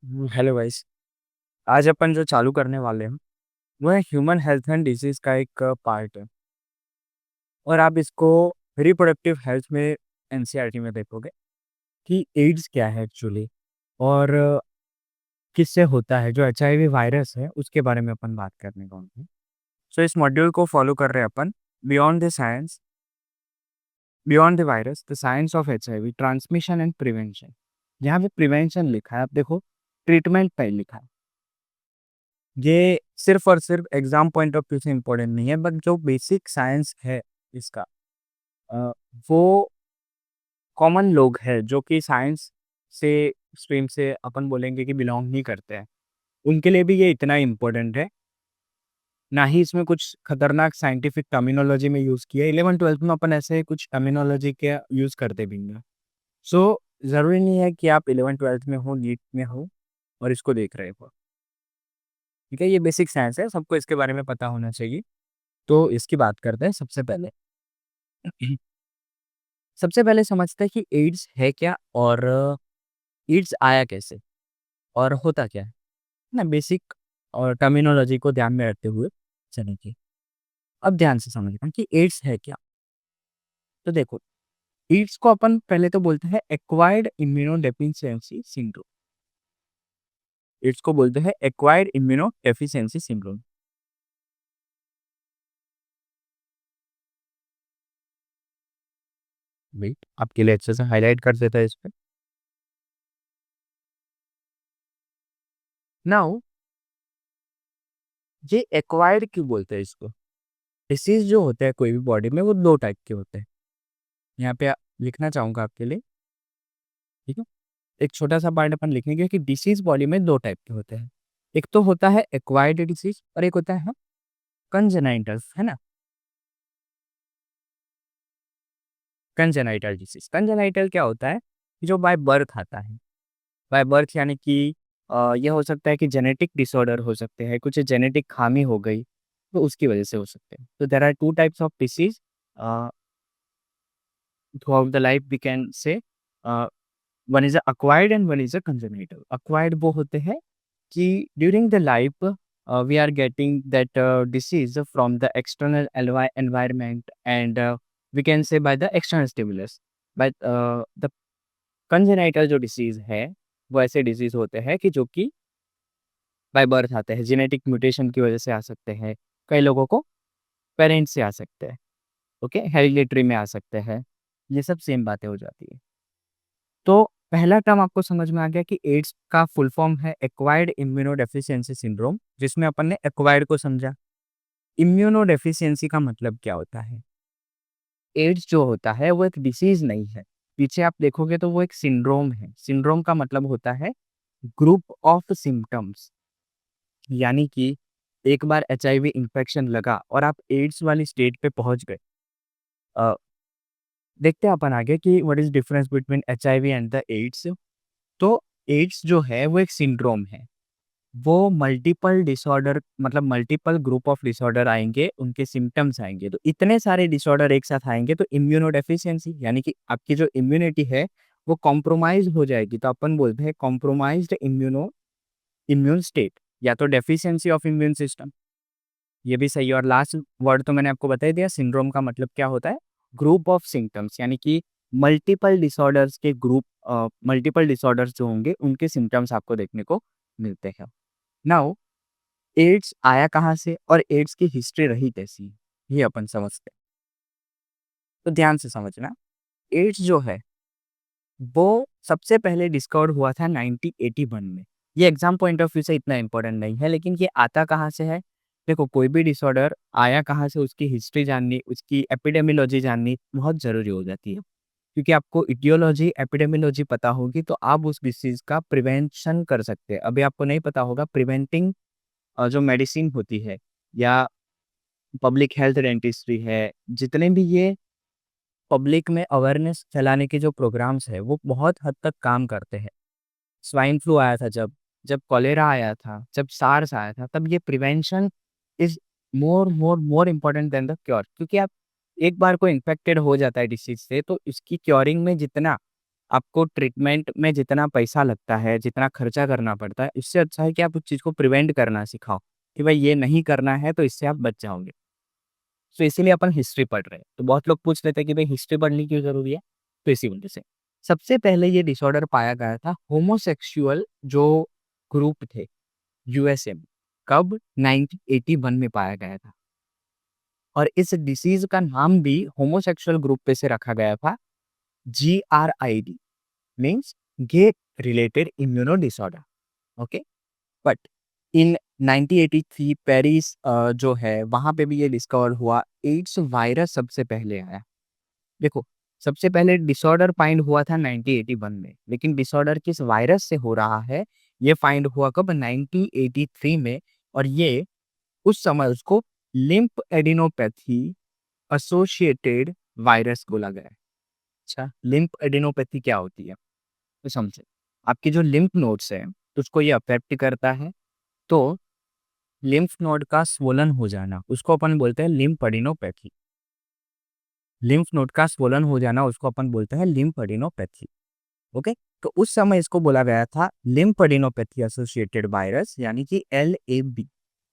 Hello guys. आज अपन जो चालू करने वाले हैं वो है ह्यूमन हेल्थ एंड डिजीज का एक पार्ट है। और आप इसको रिप्रोडक्टिव हेल्थ में एनसीईआरटी में देखोगे कि एड्स क्या है एक्चुअली, और किससे होता है। जो एचआईवी वायरस है उसके बारे में अपन बात करने को हैं। सो इस मॉड्यूल को फॉलो कर रहे हैं अपन। Beyond the science, beyond the virus, the science of HIV transmission and prevention. यहाँ पे प्रिवेंशन लिखा है, आप देखो ट्रीटमेंट पे लिखा है। ये सिर्फ और सिर्फ एग्जाम पॉइंट ऑफ व्यू से इम्पोर्टेंट नहीं है, बट जो बेसिक साइंस है इसका, अ, वो कॉमन लोग हैं जो कि साइंस से स्ट्रीम से अपन बोलेंगे कि बिलोंग नहीं करते हैं, उनके लिए भी ये इतना इम्पोर्टेंट है। ना ही इसमें कुछ खतरनाक साइंटिफिक टर्मिनोलॉजी में यूज़ किया है। 11th-12th में अपन ऐसे कुछ टर्मिनोलॉजी के यूज़ करते भी नहीं। सो ज़रूरी नहीं है कि आप 11th-12th में हो, नीट में हो और इसको देख रहे हो। ठीक है, ये बेसिक साइंस है, सबको इसके बारे में पता होना चाहिए। तो इसकी बात करते हैं सबसे पहले। सबसे पहले समझते हैं कि एड्स है क्या, और एड्स आया कैसे और होता क्या है ना। बेसिक और टर्मिनोलॉजी को ध्यान में रखते हुए चलेंगे। अब ध्यान से समझना कि एड्स है क्या। तो देखो, एड्स को अपन पहले तो बोलते हैं एक्वायर्ड इम्यूनोडेफिशिएंसी सिंड्रोम। एड्स को बोलते हैं एक्वायर्ड इम्यूनोडेफिशिएंसी सिंड्रोम। वेट, आपके लिए अच्छे से हाईलाइट कर देता है इस पे। नाउ, ये एक्वायर्ड क्यों बोलते हैं इसको। डिसीज जो होते हैं कोई भी बॉडी में वो दो टाइप के होते हैं। यहाँ पे लिखना चाहूंगा आपके लिए। ठीक है, एक छोटा सा पार्ट अपन लिखेंगे कि डिसीज बॉडी में दो टाइप के होते हैं। एक तो होता है एक्वायर्ड डिसीज और एक होता है कंजेनाइटल, है ना। कंजेनाइटल डिसीज, कंजेनाइटल क्या होता है कि जो बाय बर्थ आता है। बाय बर्थ यानी कि ये हो सकता है कि जेनेटिक डिसऑर्डर हो सकते हैं, कुछ जेनेटिक खामी हो गई तो उसकी वजह से हो सकते हैं। तो there are two types of disease throughout the life we can say. One is acquired and one is a congenital. Acquired वो होते हैं कि during the life we are getting that disease from the external environment, and we can say by the external stimulus. But the congenital जो disease है वो ऐसे disease होते हैं कि जो कि बाय बर्थ आते हैं, जेनेटिक म्यूटेशन की वजह से आ सकते हैं। कई लोगों को पेरेंट्स से आ सकते हैं, ओके, हेरिडिटरी में आ सकते हैं। ये सब सेम बातें हो जाती है। तो पहला टर्म आपको समझ में आ गया कि एड्स का फुल फॉर्म है एक्वायर्ड इम्यूनोडेफिशिएंसी सिंड्रोम, जिसमें अपन ने एक्वायर्ड को समझा। इम्यूनोडेफिशिएंसी का मतलब क्या होता है। एड्स जो होता है वो एक डिसीज नहीं है। पीछे आप देखोगे तो वो एक सिंड्रोम है। सिंड्रोम का मतलब होता है ग्रुप ऑफ सिम्टम्स। यानी कि एक बार एचआईवी इन्फेक्शन लगा और आप एड्स वाली स्टेट पे पहुंच गए। अ, देखते हैं अपन आगे कि what is difference between HIV and the AIDS. तो एड्स जो है वो एक सिंड्रोम है। वो मल्टीपल डिसऑर्डर, मतलब मल्टीपल ग्रुप ऑफ डिसऑर्डर आएंगे, उनके सिम्टम्स आएंगे। तो इतने सारे डिसऑर्डर एक साथ आएंगे तो इम्यूनोडेफिशिएंसी यानी कि आपकी जो इम्यूनिटी है वो कॉम्प्रोमाइज हो जाएगी। तो अपन बोलते हैं कॉम्प्रोमाइज्ड इम्यून स्टेट, या तो डेफिशिएंसी ऑफ इम्यून सिस्टम। ये भी सही है। और लास्ट वर्ड तो मैंने आपको बता ही दिया, सिंड्रोम का मतलब क्या होता है, ग्रुप ऑफ सिम्टम्स, यानी कि मल्टीपल डिसऑर्डर्स के ग्रुप, मल्टीपल डिसऑर्डर्स जो होंगे उनके सिम्टम्स आपको देखने को मिलते हैं। नाउ, एड्स आया कहाँ से और एड्स की हिस्ट्री रही कैसी, ये अपन समझते हैं। तो ध्यान से समझना, एड्स जो है वो सबसे पहले डिस्कवर हुआ था 1981 में। ये एग्जाम पॉइंट ऑफ व्यू से इतना इंपॉर्टेंट नहीं है, लेकिन ये आता कहाँ से है। देखो, कोई भी डिसऑर्डर आया कहाँ से, उसकी हिस्ट्री जाननी, उसकी एपिडेमियोलॉजी जाननी बहुत ज़रूरी हो जाती है। क्योंकि आपको इटियोलॉजी, एपिडेमियोलॉजी पता होगी तो आप उस डिसीज़ का प्रिवेंशन कर सकते हैं। अभी आपको नहीं पता होगा, प्रिवेंटिंग जो मेडिसिन होती है या पब्लिक हेल्थ डेंटिस्ट्री है, जितने भी ये पब्लिक में अवेयरनेस फैलाने के जो प्रोग्राम्स है वो बहुत हद तक काम करते हैं। स्वाइन फ्लू आया था जब, जब कॉलेरा आया था, जब सार्स आया था, तब ये prevention is more more more important then the cure. क्योंकि आप एक बार को इन्फेक्टेड हो जाता है डिसीज से तो इसकी क्योरिंग में जितना आपको ट्रीटमेंट में जितना पैसा लगता है, जितना खर्चा करना पड़ता है, इससे अच्छा है कि आप उस चीज़ को प्रिवेंट करना सिखाओ, कि भाई ये नहीं करना है तो इससे आप बच जाओगे। तो इसीलिए अपन हिस्ट्री पढ़ रहे हैं। तो बहुत लोग पूछ लेते हैं कि भाई हिस्ट्री पढ़नी क्यों ज़रूरी है? तो इसी वजह से। सबसे पहले ये डिसऑर्डर पाया गया था होमोसेक्सुअल जो ग्रुप थे यूएसए में। कब? 1981 में पाया गया था। और इस डिसीज़ का नाम भी होमोसेक्सुअल ग्रुप पे से रखा गया था, GRID means gay related immuno disorder. Okay? But in 1983 Paris जो है वहाँ पे भी ये डिस्कवर हुआ। एड्स वायरस सबसे पहले आया। देखो, सबसे पहले डिसऑर्डर फाइंड हुआ था 1981 में, लेकिन डिसऑर्डर किस वायरस से हो रहा है, ये फाइंड हुआ कब? 1983 में। और ये उस समय उसको लिम्फ एडिनोपैथी एसोसिएटेड वायरस बोला गया है। अच्छा, लिम्फ एडिनोपैथी क्या होती है? तो समझे, आपके जो लिम्फ नोड्स हैं, तो उसको ये अफेक्ट करता है। तो लिम्फ नोड का स्वोलन हो जाना, उसको अपन बोलते हैं लिम्फ एडिनोपैथी। लिम्फ नोड का स्वोलन हो जाना, उसको अपन बोलते हैं लिम्फ एडिनोपैथी। ओके? तो उस समय इसको बोला गया था लिम्फ एडिनोपैथी एसोसिएटेड वायरस, यानी कि LAV।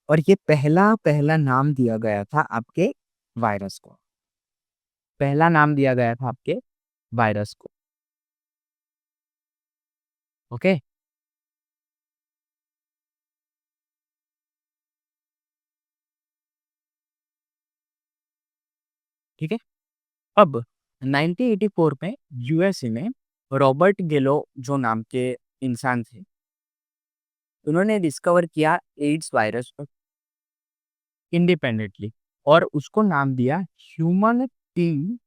और ये पहला पहला नाम दिया गया था आपके वायरस को। पहला नाम दिया गया था आपके वायरस को। ओके? ठीक है? अब 1984 में यूएसए में रॉबर्ट गेलो जो नाम के इंसान थे, उन्होंने डिस्कवर किया एड्स वायरस को इंडिपेंडेंटली, और उसको नाम दिया ह्यूमन टी।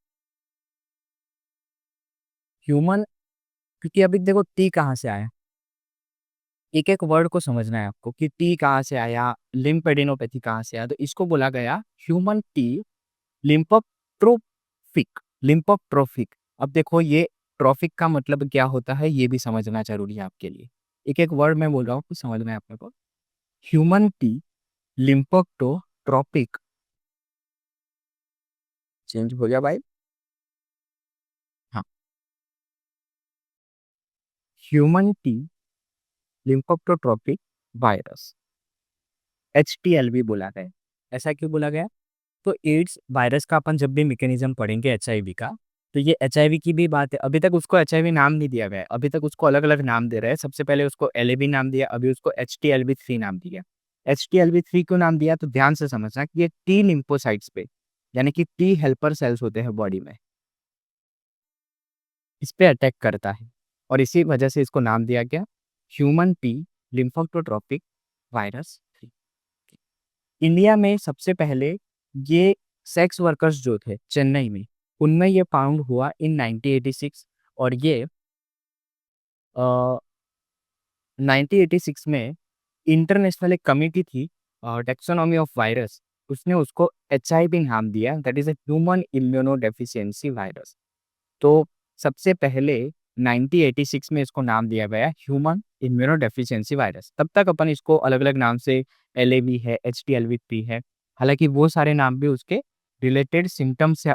ह्यूमन, क्योंकि अभी देखो टी कहाँ से आया, एक एक वर्ड को समझना है आपको कि टी कहाँ से आया, लिम्फेडिनोपैथी कहाँ से आया। तो इसको बोला गया ह्यूमन टी लिम्फोट्रोपिक। लिम्फोट्रोपिक। अब देखो ये ट्रॉफिक का मतलब क्या होता है, ये भी समझना जरूरी है आपके लिए। एक एक वर्ड मैं बोल रहा हूँ, कुछ समझना है आपको। Human T lymphotropic. चेंज हो गया भाई? हाँ, human T lymphotropic virus, HTLV बोला गया। ऐसा क्यों बोला गया? तो एड्स वायरस का अपन जब भी मैकेनिज्म पढ़ेंगे HIV का, तो ये HIV की भी बात है। अभी तक उसको HIV नाम नहीं दिया गया है, अभी तक उसको अलग अलग नाम दे रहे हैं। सबसे पहले उसको LAV नाम दिया, अभी उसको HTLV3 नाम दिया। HTLV3 क्यों नाम दिया? तो ध्यान से समझना कि ये टी लिम्फोसाइट्स पे, यानी कि टी हेल्पर सेल्स होते हैं बॉडी में, इस पे अटैक करता है। और इसी वजह से इसको नाम दिया गया human T lymphotropic virus 3। India में सबसे पहले ये सेक्स वर्कर्स जो थे चेन्नई में, उनमें ये फाउंड हुआ इन 1986। और ये 1986 में इंटरनेशनल एक कमिटी थी, टेक्सोनॉमी ऑफ वायरस, उसने उसको HIV नाम दिया, that is a human immuno deficiency virus. तो सबसे पहले 1986 में इसको नाम दिया गया ह्यूमन इम्यूनो डेफिशिएंसी वायरस। तब तक अपन इसको अलग अलग नाम से LAV है, HTLV3 है, हालांकि वो सारे नाम भी उसके रिलेटेड सिम्टम्स से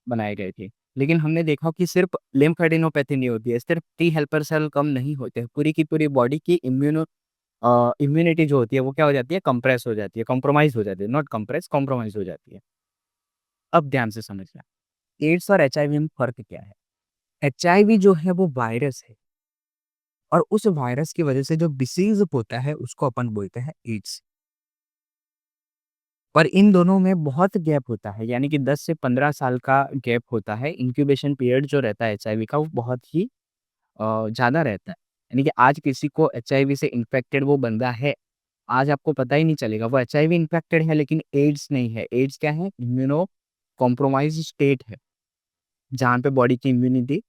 बनाए गए थे। लेकिन हमने देखा कि सिर्फ लिम्फेडिनोपैथी नहीं होती है, सिर्फ टी हेल्पर सेल कम नहीं होते, पूरी की पूरी बॉडी की इम्यूनिटी जो होती है वो क्या हो जाती है? कंप्रेस हो जाती है, कॉम्प्रोमाइज हो जाती है, नॉट कंप्रेस, कॉम्प्रोमाइज हो जाती है। अब ध्यान से समझना, एड्स और HIV में फर्क क्या है। HIV जो है वो वायरस है, और उस वायरस की वजह से जो डिसीज होता है उसको अपन बोलते हैं एड्स। पर इन दोनों में बहुत गैप होता है, यानी कि 10 से 15 साल का गैप होता है। इंक्यूबेशन पीरियड जो रहता है HIV का वो बहुत ही ज़्यादा रहता है। यानी कि आज किसी को HIV से इन्फेक्टेड वो बंदा है, आज आपको पता ही नहीं चलेगा वो HIV इन्फेक्टेड है, लेकिन एड्स नहीं है। एड्स क्या है? इम्यूनो कॉम्प्रोमाइज स्टेट है, जहाँ पे बॉडी की इम्यूनिटी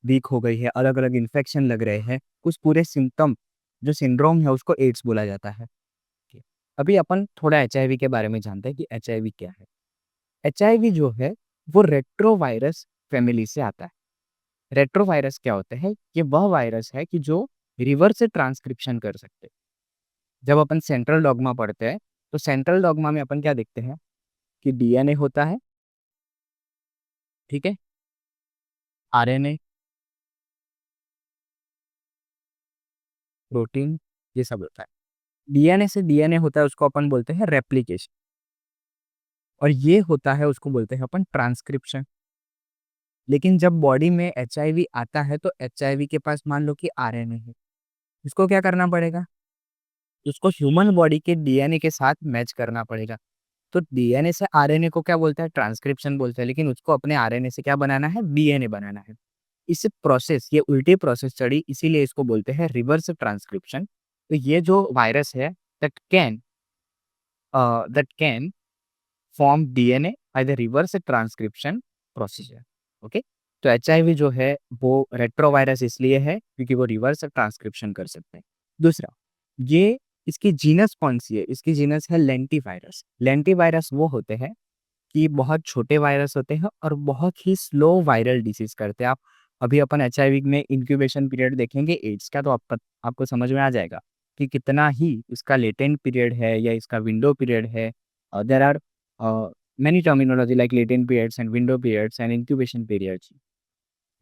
वीक हो गई है, अलग अलग इन्फेक्शन लग रहे हैं, कुछ पूरे सिम्टम जो सिंड्रोम है उसको एड्स बोला जाता है। ठीक। अभी अपन थोड़ा HIV के बारे में जानते हैं कि HIV क्या है। HIV जो है वो रेट्रोवायरस फैमिली से आता है। रेट्रोवायरस क्या होता है? ये वह वायरस है कि जो रिवर्स से ट्रांसक्रिप्शन कर सकते हैं। जब अपन सेंट्रल डॉग्मा पढ़ते हैं, तो सेंट्रल डॉग्मा में अपन क्या देखते हैं कि DNA होता है, ठीक है, RNA, प्रोटीन, ये सब होता है। डीएनए से डीएनए होता है, उसको अपन बोलते हैं रेप्लिकेशन, और ये होता है उसको बोलते हैं अपन ट्रांसक्रिप्शन। लेकिन जब बॉडी में एचआईवी आता है तो एचआईवी के पास मान लो कि आरएनए है, इसको क्या करना पड़ेगा, उसको ह्यूमन बॉडी के डीएनए के साथ मैच करना पड़ेगा। तो डीएनए से आरएनए को क्या बोलते हैं, ट्रांसक्रिप्शन बोलते हैं, लेकिन उसको अपने आरएनए से क्या बनाना है, डीएनए बनाना है। इस प्रोसेस, ये उल्टी प्रोसेस चढ़ी, इसीलिए इसको बोलते हैं रिवर्स ट्रांसक्रिप्शन। तो ये जो वायरस है, that can that can form DNA by the reverse transcription procedure. Okay, तो एचआईवी जो है वो रेट्रोवायरस इसलिए है क्योंकि वो रिवर्स ट्रांसक्रिप्शन कर सकते हैं। दूसरा, ये इसकी जीनस कौन सी है, इसकी जीनस है लेंटिवायरस। लेंटिवायरस वो होते हैं कि बहुत छोटे वायरस होते हैं और बहुत ही स्लो वायरल डिसीज करते हैं। आप अभी अपन एचआईवी में इंक्यूबेशन पीरियड देखेंगे एड्स का, तो आपको समझ में आ जाएगा कि कितना ही इसका लेटेंट पीरियड है या इसका विंडो पीरियड है। There are many terminology like latent periods and window periods and incubation periods,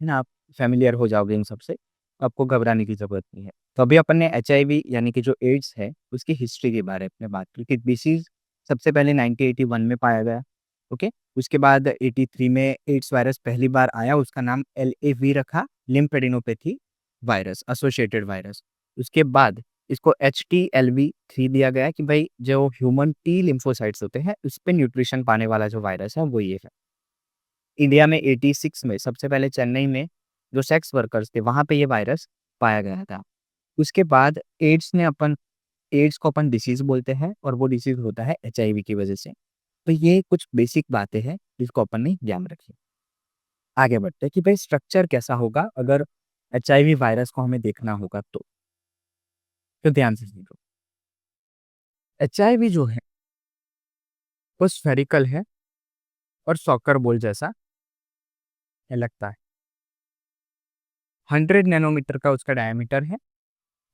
है ना। आप फेमिलियर हो जाओगे इन सबसे, आपको घबराने की जरूरत नहीं है। तो अभी अपन ने एचआईवी यानी कि जो एड्स है उसकी हिस्ट्री के बारे में बात की कि डिसीज सबसे पहले 1981 में पाया गया। ओके, उसके बाद 83 में एड्स वायरस पहली बार आया, उसका नाम LAV रखा, लिम्फेडिनोपैथी वायरस, एसोसिएटेड वायरस। उसके बाद इसको HTLV-3 दिया गया कि भाई जो ह्यूमन टी लिम्फोसाइट्स होते हैं उस पे न्यूट्रिशन पाने वाला जो वायरस है वो ये है। इंडिया में 86 में सबसे पहले चेन्नई में जो सेक्स वर्कर्स थे वहां पे ये वायरस पाया गया था। उसके बाद एड्स को अपन डिसीज बोलते हैं और वो डिसीज होता है एचआईवी की वजह से। तो ये कुछ बेसिक बातें हैं जिसको अपन ने ध्यान रखी। आगे बढ़ते हैं कि भाई स्ट्रक्चर कैसा होगा अगर एचआईवी वायरस को हमें देखना होगा तो ध्यान से सुनो। एचआईवी जो है वो स्फेरिकल है और सॉकर बॉल जैसा लगता है। 100 नैनोमीटर का उसका डायमीटर है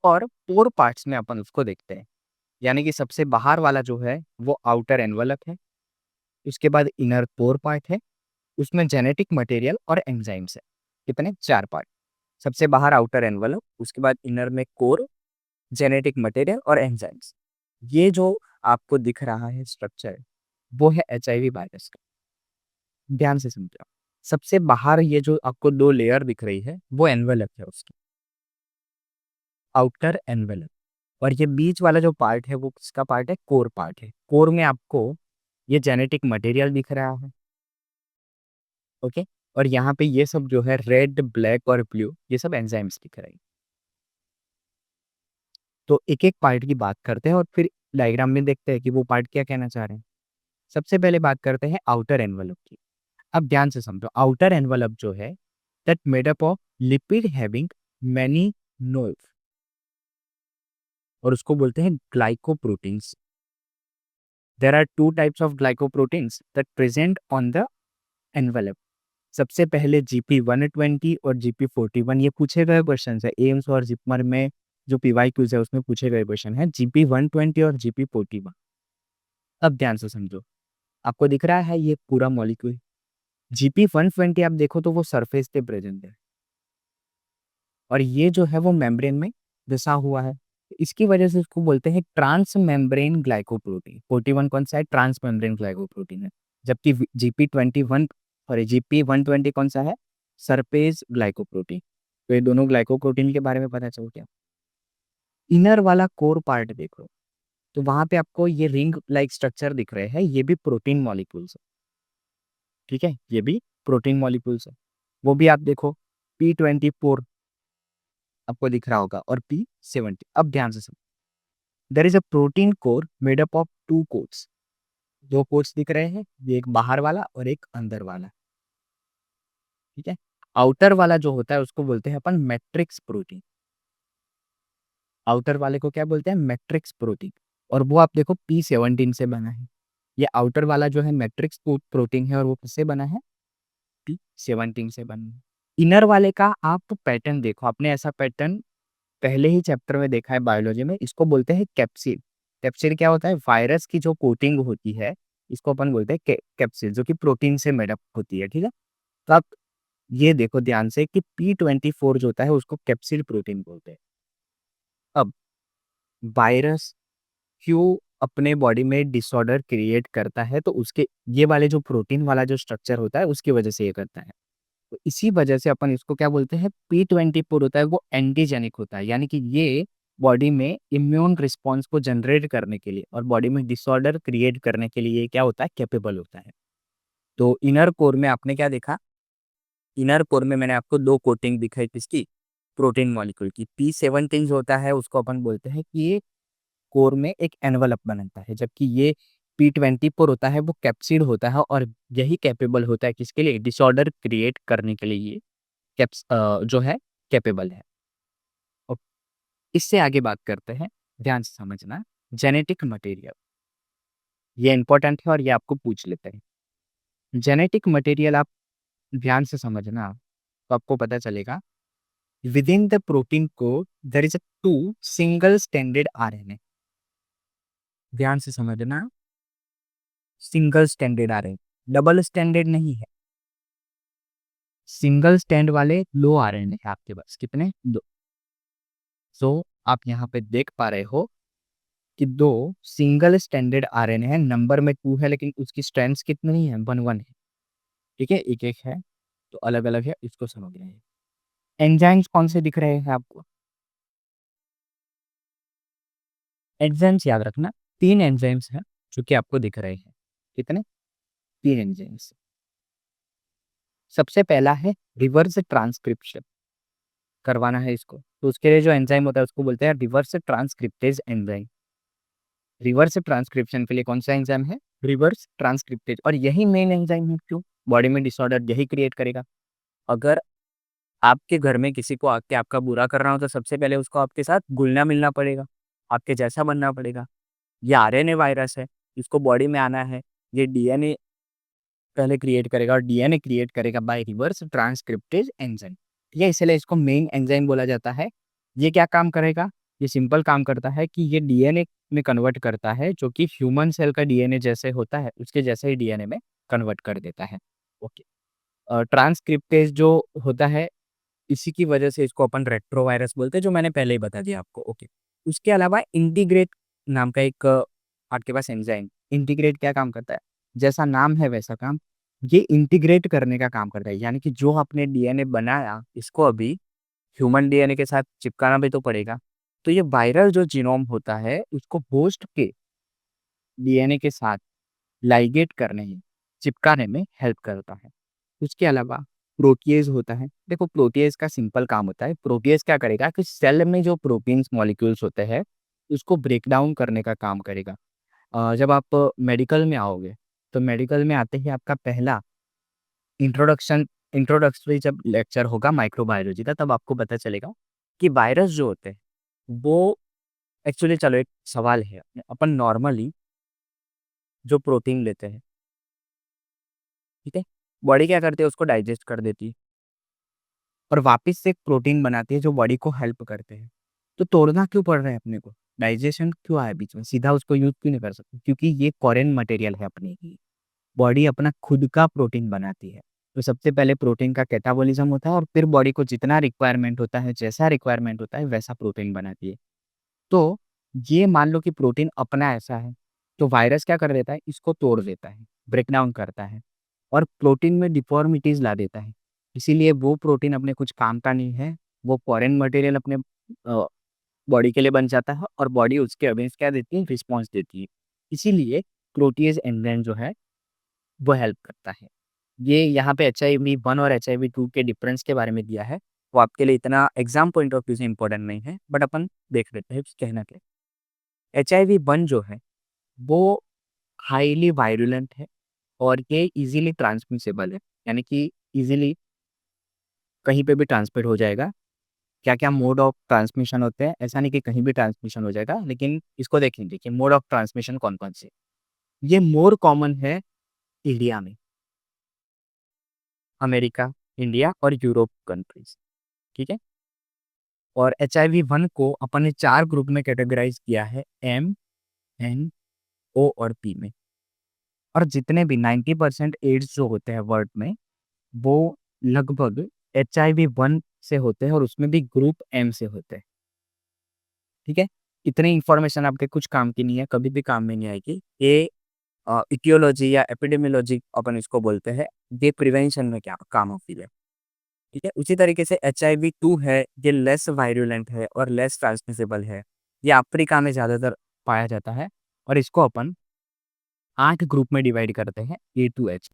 और 4 पार्ट्स में अपन उसको देखते हैं। यानी कि सबसे बाहर वाला जो है वो आउटर एनवलप है, उसके बाद इनर कोर पार्ट है, उसमें जेनेटिक मटेरियल और एंजाइम्स है। कितने, 4 पार्ट। सबसे बाहर आउटर एनवलप, उसके बाद इनर में कोर, जेनेटिक मटेरियल और एंजाइम्स। ये जो आपको दिख रहा है स्ट्रक्चर, वो है एचआईवी वायरस का। ध्यान से समझो। सबसे बाहर ये जो आपको 2 लेयर दिख रही है वो एनवलप है उसकी, आउटर एनवलप। और ये बीच वाला जो पार्ट है वो किसका पार्ट है, कोर पार्ट है। कोर में आपको ये जेनेटिक मटेरियल दिख रहा है। ओके, और यहाँ पे ये सब जो है रेड, ब्लैक और ब्लू, ये सब एंजाइम्स दिख रहे हैं। तो एक एक पार्ट की बात करते हैं और फिर डायग्राम में देखते हैं कि वो पार्ट क्या कहना चाह रहे हैं। सबसे पहले बात करते हैं आउटर एनवलप की। अब ध्यान से समझो, आउटर एनवलप जो है that made up of lipid having many nodes, और उसको बोलते हैं glycoproteins. There are two types of glycoproteins that present on the envelope. सबसे पहले GP120 और GP41, ये पूछे गए क्वेश्चन है एम्स और जिपमर में, जो PYQs है उसमें पूछे गए क्वेश्चन है GP120 और GP41। अब ध्यान से समझो, आपको दिख रहा है ये पूरा मॉलिक्यूल। GP120 आप देखो तो वो सरफेस पे प्रेजेंट है और ये जो है वो मेम्ब्रेन में दसा हुआ है। इसकी वजह से इसको बोलते हैं ट्रांस मेम्ब्रेन ग्लाइकोप्रोटीन। 41 कौन सा है, ट्रांस मेम्ब्रेन ग्लाइकोप्रोटीन है। जबकि GP120 कौन सा है, सरफेस ग्लाइकोप्रोटीन। तो ये दोनों ग्लाइकोप्रोटीन के बारे में पता चल गया। इनर वाला कोर पार्ट देखो तो वहां पे आपको ये रिंग लाइक स्ट्रक्चर दिख रहे हैं, ये भी प्रोटीन मॉलिक्यूल्स है। ठीक है, ये भी प्रोटीन मॉलिक्यूल्स है। वो भी आप देखो, P24 आपको दिख रहा होगा और P70। अब ध्यान से समझो, there is a protein core made up of 2 coats. 2 coats दिख रहे हैं, ये एक बाहर वाला और एक अंदर वाला। ठीक है, आउटर वाला जो होता है उसको बोलते हैं अपन मैट्रिक्स प्रोटीन। आउटर वाले को क्या बोलते हैं, मैट्रिक्स प्रोटीन। और वो आप देखो P17 से बना है। ये आउटर वाला जो है मैट्रिक्स प्रोटीन है और वो किससे बना है, P17 से बना है। इनर वाले का आप पैटर्न देखो, आपने ऐसा पैटर्न पहले ही चैप्टर में देखा है बायोलॉजी में, इसको बोलते हैं कैप्सिड। कैप्सिड क्या होता है, वायरस की जो कोटिंग होती है इसको अपन बोलते हैं कैप्सिड, जो कि प्रोटीन से मेडअप होती है। ठीक है, तो आप ये देखो ध्यान से कि P24 जो होता है उसको कैप्सिड प्रोटीन बोलते हैं। अब वायरस क्यों अपने बॉडी में डिसऑर्डर क्रिएट करता है, तो उसके ये वाले जो प्रोटीन वाला जो स्ट्रक्चर होता है उसकी वजह से ये करता है। तो इसी वजह से अपन इसको क्या बोलते हैं, P24 होता है वो एंटीजेनिक होता है, यानी कि ये बॉडी में इम्यून रिस्पॉन्स को जनरेट करने के लिए और बॉडी में डिसऑर्डर क्रिएट करने के लिए क्या होता है, कैपेबल होता है। तो इनर कोर में आपने क्या देखा, इनर कोर में मैंने आपको दो कोटिंग दिखाई किसकी, प्रोटीन मॉलिक्यूल की। P17 जो होता है उसको अपन बोलते हैं कि ये कोर में एक एनवलप बनाता है, जबकि ये P24 होता है वो कैप्सिड होता है और यही कैपेबल होता है किसके लिए, डिसऑर्डर क्रिएट करने के लिए ये जो है कैपेबल है। और इससे आगे बात करते हैं, ध्यान से समझना, जेनेटिक मटेरियल, ये इंपॉर्टेंट है और ये आपको पूछ लेते हैं। जेनेटिक मटेरियल आप ध्यान से समझना, तो आपको पता चलेगा within the protein code there is a two single standard RNA. ध्यान से समझना, single standard RNA, double standard नहीं है, सिंगल स्टैंड वाले लो आरएनए है आपके पास, कितने, दो। सो आप यहाँ पे देख पा रहे हो कि दो सिंगल स्टैंडर्ड आरएनए है, नंबर में टू है लेकिन उसकी स्ट्रैंड्स कितनी है, वन वन है। ठीक है, एक एक है तो अलग अलग है, इसको समझ रहे हैं। एंजाइम्स कौन से दिख रहे हैं आपको, एंजाइम्स याद रखना, तीन एंजाइम्स हैं जो कि आपको दिख रहे हैं, कितने, तीन एंजाइम्स। सबसे पहला है रिवर्स ट्रांसक्रिप्शन, करवाना है इसको, तो उसके लिए जो एंजाइम होता है उसको बोलते हैं reverse transcriptase enzyme. Reverse transcription के लिए कौन सा एंजाइम है, रिवर्स ट्रांसक्रिप्टेज, और यही मेन एंजाइम है, क्यों, बॉडी में डिसऑर्डर यही क्रिएट करेगा। अगर आपके घर में किसी को आके आपका बुरा कर रहा हो तो सबसे पहले उसको आपके साथ घुलना मिलना पड़ेगा, आपके जैसा बनना पड़ेगा। ये आरएनए वायरस है, इसको बॉडी में आना है, ये डीएनए पहले क्रिएट करेगा और डीएनए क्रिएट करेगा बाय रिवर्स ट्रांसक्रिप्टेज एंजाइम। ठीक है, इसलिए इसको मेन एंजाइम बोला जाता है। ये क्या काम करेगा, ये सिंपल काम करता है कि ये डीएनए में कन्वर्ट करता है, जो कि ह्यूमन सेल का डीएनए जैसे होता है उसके जैसे ही डीएनए में कन्वर्ट कर देता है। ओके, ट्रांसक्रिप्टेज जो होता है, इसी की वजह से इसको अपन रेट्रोवायरस बोलते हैं, जो मैंने पहले ही बता दिया आपको। ओके, उसके अलावा इंटीग्रेट नाम का एक आपके पास एंजाइम, इंटीग्रेट क्या काम करता है, जैसा नाम है वैसा काम, ये इंटीग्रेट करने का काम करता है, यानी कि जो आपने डीएनए बनाया इसको अभी ह्यूमन डीएनए के साथ चिपकाना भी तो पड़ेगा। तो ये वायरल जो जीनोम होता है उसको होस्ट के डीएनए के साथ लाइगेट करने में, चिपकाने में हेल्प करता है। उसके अलावा प्रोटीएज होता है, देखो प्रोटीएज का सिंपल काम होता है, प्रोटीएज क्या करेगा कि सेल में जो प्रोटीन्स मॉलिक्यूल्स होते हैं उसको ब्रेक डाउन करने का काम करेगा। जब आप मेडिकल में आओगे तो मेडिकल में आते ही आपका पहला इंट्रोडक्शन इंट्रोडक्टरी जब लेक्चर होगा माइक्रोबायोलॉजी का, तब आपको पता चलेगा कि वायरस जो होते हैं वो एक्चुअली, चलो एक सवाल है, अपन नॉर्मली जो प्रोटीन लेते हैं, ठीक है, बॉडी क्या करती है, उसको डाइजेस्ट कर देती है और वापस से एक प्रोटीन बनाती है जो बॉडी को हेल्प करते हैं। तो तोड़ना क्यों पड़ रहा है अपने को, डाइजेशन क्यों आया बीच में, सीधा उसको यूज क्यों नहीं कर सकते, क्योंकि ये फॉरेन मटेरियल है अपने की, बॉडी अपना खुद का प्रोटीन बनाती है। तो सबसे पहले प्रोटीन का कैटाबॉलिज्म होता है और फिर बॉडी को जितना रिक्वायरमेंट होता है, जैसा रिक्वायरमेंट होता है वैसा प्रोटीन बनाती है। तो ये मान लो कि प्रोटीन अपना ऐसा है, तो वायरस क्या कर देता है, इसको तोड़ देता है, ब्रेक डाउन करता है और प्रोटीन में डिफॉर्मिटीज ला देता है। इसीलिए वो प्रोटीन अपने कुछ काम का नहीं है, वो फॉरेन मटेरियल अपने बॉडी के लिए बन जाता है और बॉडी उसके अगेंस्ट क्या देती है, रिस्पॉन्स देती है। इसीलिए प्रोटीज एंजाइम जो है वो हेल्प करता है। ये यहाँ पे HIV-1 और HIV-2 के डिफरेंस के बारे में दिया है, वो आपके लिए इतना एग्जाम पॉइंट ऑफ व्यू से इंपॉर्टेंट नहीं है, बट अपन देख लेते हैं कहना क्या। HIV-1 जो है वो हाईली वायरुलेंट है और ये इजीली ट्रांसमिसेबल है, यानी कि इजीली कहीं पे भी ट्रांसमिट हो जाएगा। क्या-क्या मोड ऑफ ट्रांसमिशन होते हैं, ऐसा नहीं कि कहीं भी ट्रांसमिशन हो जाएगा, लेकिन इसको देखेंगे कि मोड ऑफ ट्रांसमिशन कौन-कौन से। ये मोर कॉमन है इंडिया में, अमेरिका, इंडिया और यूरोप कंट्रीज, ठीक है? और HIV-1 को अपन ने 4 ग्रुप में कैटेगराइज़ किया है, एम, एन, ओ और पी में। और जितने भी 90% एड्स जो होते हैं वर्ल्ड में, वो लगभग HIV-1 से होते हैं और उसमें भी ग्रुप एम से होते हैं, ठीक है? इतनी इन्फॉर्मेशन आपके कुछ काम की नहीं है, कभी भी काम में नहीं आएगी। ये इटियोलॉजी या एपिडेमियोलॉजी अपन इसको बोलते हैं, ये प्रिवेंशन में क्या काम होती है। ठीक है, उसी तरीके से HIV-2 है, ये लेस वायरुलेंट है और लेस ट्रांसमिसेबल है। ये अफ्रीका में ज़्यादातर पाया जाता है और इसको अपन 8 ग्रुप में डिवाइड करते हैं, A टू H।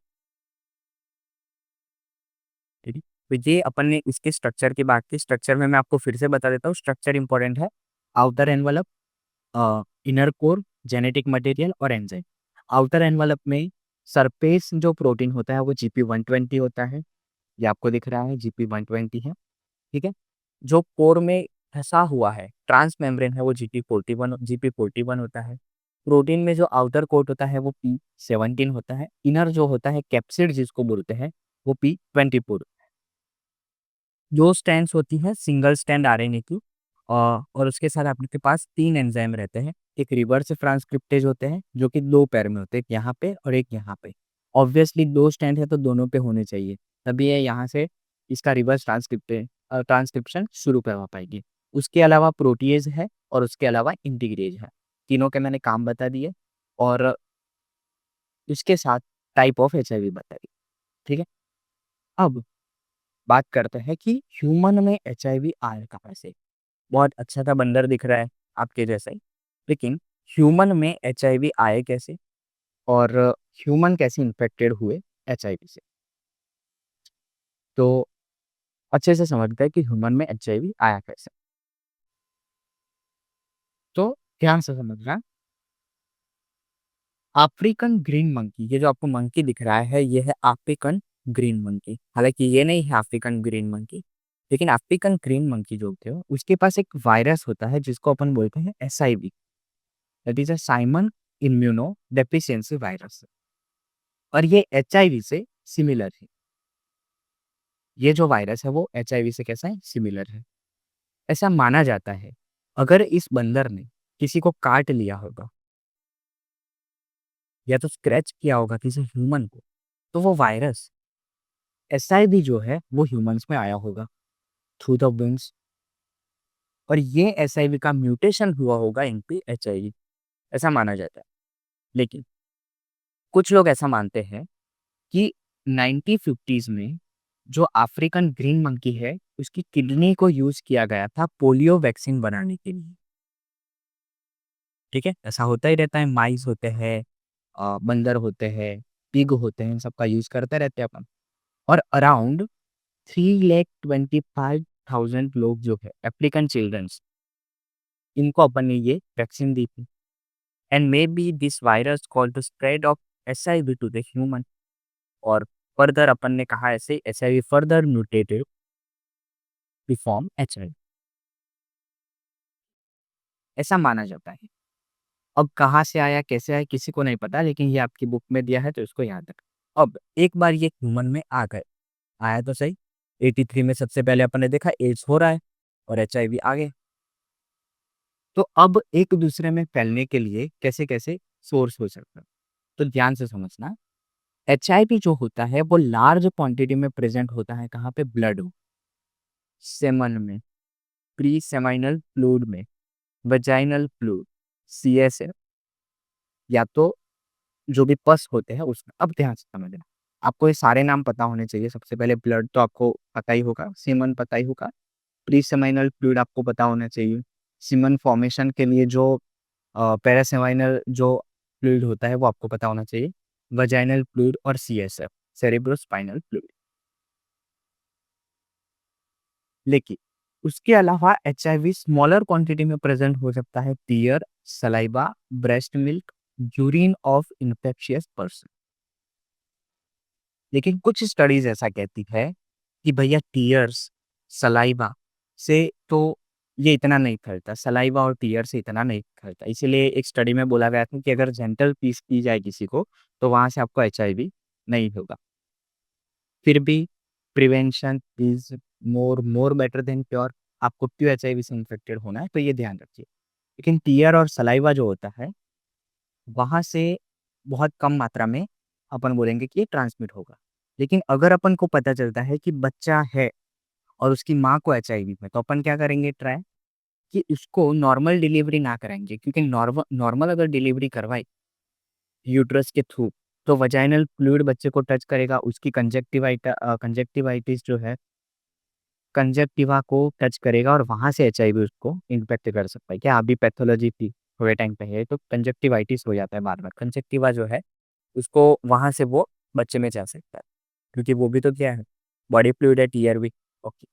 ठीक है, तो ये अपन ने इसके स्ट्रक्चर की बात की। स्ट्रक्चर में मैं आपको फिर से बता देता हूँ, स्ट्रक्चर इंपॉर्टेंट है। Outer envelope, inner core, genetic material और एंजाइम। आउटर एनवलप में सरफेस जो प्रोटीन होता है वो GP120 होता है, ये आपको दिख रहा है GP120 है। ठीक है, जो कोर में फंसा हुआ है ट्रांस मेम्ब्रेन है वो GP41 होता है। प्रोटीन में जो आउटर कोट होता है वो P17 होता है। इनर जो होता है कैप्सिड जिसको बोलते हैं वो P24। जो स्ट्रैंड्स होती है सिंगल स्ट्रैंड RNA की, और उसके साथ आपके पास 3 एंजाइम रहते हैं। एक रिवर्स ट्रांसक्रिप्टेज होते हैं जो कि 2 पैर में होते हैं, एक यहाँ पे और एक यहाँ पे। ऑब्वियसली 2 स्ट्रैंड है तो दोनों पे होने चाहिए, तभी ये यहाँ से इसका रिवर्स ट्रांसक्रिप्शन शुरू करवा पाएगी। उसके अलावा प्रोटीएज है और उसके अलावा इंटीग्रेज है। तीनों के मैंने काम बता दिए और इसके साथ टाइप ऑफ HIV बता दी। ठीक है, अब बात करते हैं कि ह्यूमन में HIV आया कहाँ से। बहुत अच्छा सा बंदर दिख रहा है आपके जैसा ही, लेकिन ह्यूमन में HIV आए कैसे और ह्यूमन कैसे इन्फेक्टेड हुए HIV से, तो अच्छे से समझते हैं कि ह्यूमन में HIV आया कैसे। तो ध्यान से समझना, अफ्रीकन ग्रीन मंकी, ये जो आपको मंकी दिख रहा है ये है अफ्रीकन ग्रीन मंकी। हालांकि ये नहीं है अफ्रीकन ग्रीन मंकी, लेकिन अफ्रीकन ग्रीन मंकी जो होते हो उसके पास एक वायरस होता है जिसको अपन बोलते हैं SIV, that is a Simon immuno deficiency virus. और ये HIV से सिमिलर है। ये जो वायरस है वो HIV से कैसा है, सिमिलर है। ऐसा माना जाता है अगर इस बंदर ने किसी को काट लिया होगा या तो स्क्रैच किया होगा किसी ह्यूमन को, तो वो वायरस SIV जो है वो ह्यूमंस में आया होगा थ्रू द विंग्स, और ये SIV का म्यूटेशन हुआ होगा इनपी HIV, ऐसा माना जाता है। लेकिन कुछ लोग ऐसा मानते हैं कि 1950s में जो अफ्रीकन ग्रीन मंकी है उसकी किडनी को यूज किया गया था पोलियो वैक्सीन बनाने के लिए। ठीक है, ऐसा होता ही रहता है, माइस होते हैं, बंदर होते हैं, पिग होते हैं, इन सबका यूज करते रहते हैं अपन। और अराउंड 3,25,000 लोग जो है अफ्रीकन चिल्ड्रंस, इनको अपन ने ये वैक्सीन दी थी। And maybe this virus called the spread of SIV to the human, और फर्दर अपन ने कहा ऐसे SIV further mutated to form HIV, ऐसा माना जाता है। अब कहाँ से आया कैसे आया किसी को नहीं पता, लेकिन ये आपकी बुक में दिया है तो इसको याद रखना। अब एक बार ये ह्यूमन में आ गए, आया तो सही, 83 में सबसे पहले अपन ने देखा एड्स हो रहा है और HIV आ गए, तो अब एक दूसरे में फैलने के लिए कैसे कैसे सोर्स हो सकता है। तो ध्यान से समझना, HIV जो होता है वो लार्ज क्वांटिटी में प्रेजेंट होता है कहाँ पे, ब्लड, सेमन में, प्री सेमाइनल फ्लूइड में, वजाइनल फ्लूइड, CSF, या तो जो भी पस होते हैं उसमें। अब ध्यान से समझना, आपको ये सारे नाम पता होने चाहिए। सबसे पहले ब्लड तो आपको पता ही होगा, सीमन पता ही होगा, प्री सेमाइनल फ्लूइड आपको पता होना चाहिए। सीमन फॉर्मेशन के लिए जो पैरासेमाइनल जो फ्लूइड होता है वो आपको पता होना चाहिए, वजाइनल फ्लूइड और CSF, सेरेब्रोस्पाइनल फ्लूइड। लेकिन उसके अलावा HIV स्मॉलर क्वांटिटी में प्रेजेंट हो सकता है tear, saliva, breast milk, urine of infectious person. लेकिन कुछ स्टडीज ऐसा कहती है कि भैया टीयर्स, सलाइवा से तो ये इतना नहीं फैलता, सलाइवा और टीयर से इतना नहीं फैलता। इसीलिए एक स्टडी में बोला गया था कि अगर जेंटल पीस की जाए किसी को तो वहां से आपको HIV नहीं होगा। फिर भी prevention is more more better than cure. आपको क्यों HIV से इन्फेक्टेड होना है तो ये ध्यान रखिए। लेकिन टीयर और सलाइवा जो होता है वहाँ से बहुत कम मात्रा में अपन बोलेंगे कि ये ट्रांसमिट होगा। लेकिन अगर अपन को पता चलता है कि बच्चा है और उसकी माँ को HIV है तो अपन क्या करेंगे, ट्राई कि उसको नॉर्मल डिलीवरी ना कराएँगे, क्योंकि नॉर्मल अगर डिलीवरी करवाई यूट्रस के थ्रू, तो वजाइनल फ्लूइड बच्चे को टच करेगा, उसकी कंजक्टिवाइटिस जो है, कंजक्टिवा को टच करेगा और वहाँ से एचआईवी उसको इन्फेक्ट कर सकता है। क्या अभी पैथोलॉजी थी, थोड़े टाइम पहले, तो कंजक्टिवाइटिस हो जाता है बार-बार। कंजक्टिवा जो है, उसको वहाँ से वो बच्चे में जा सकता है, क्योंकि वो भी तो क्या है, बॉडी फ्लूइड है, टीआरबी। ओके।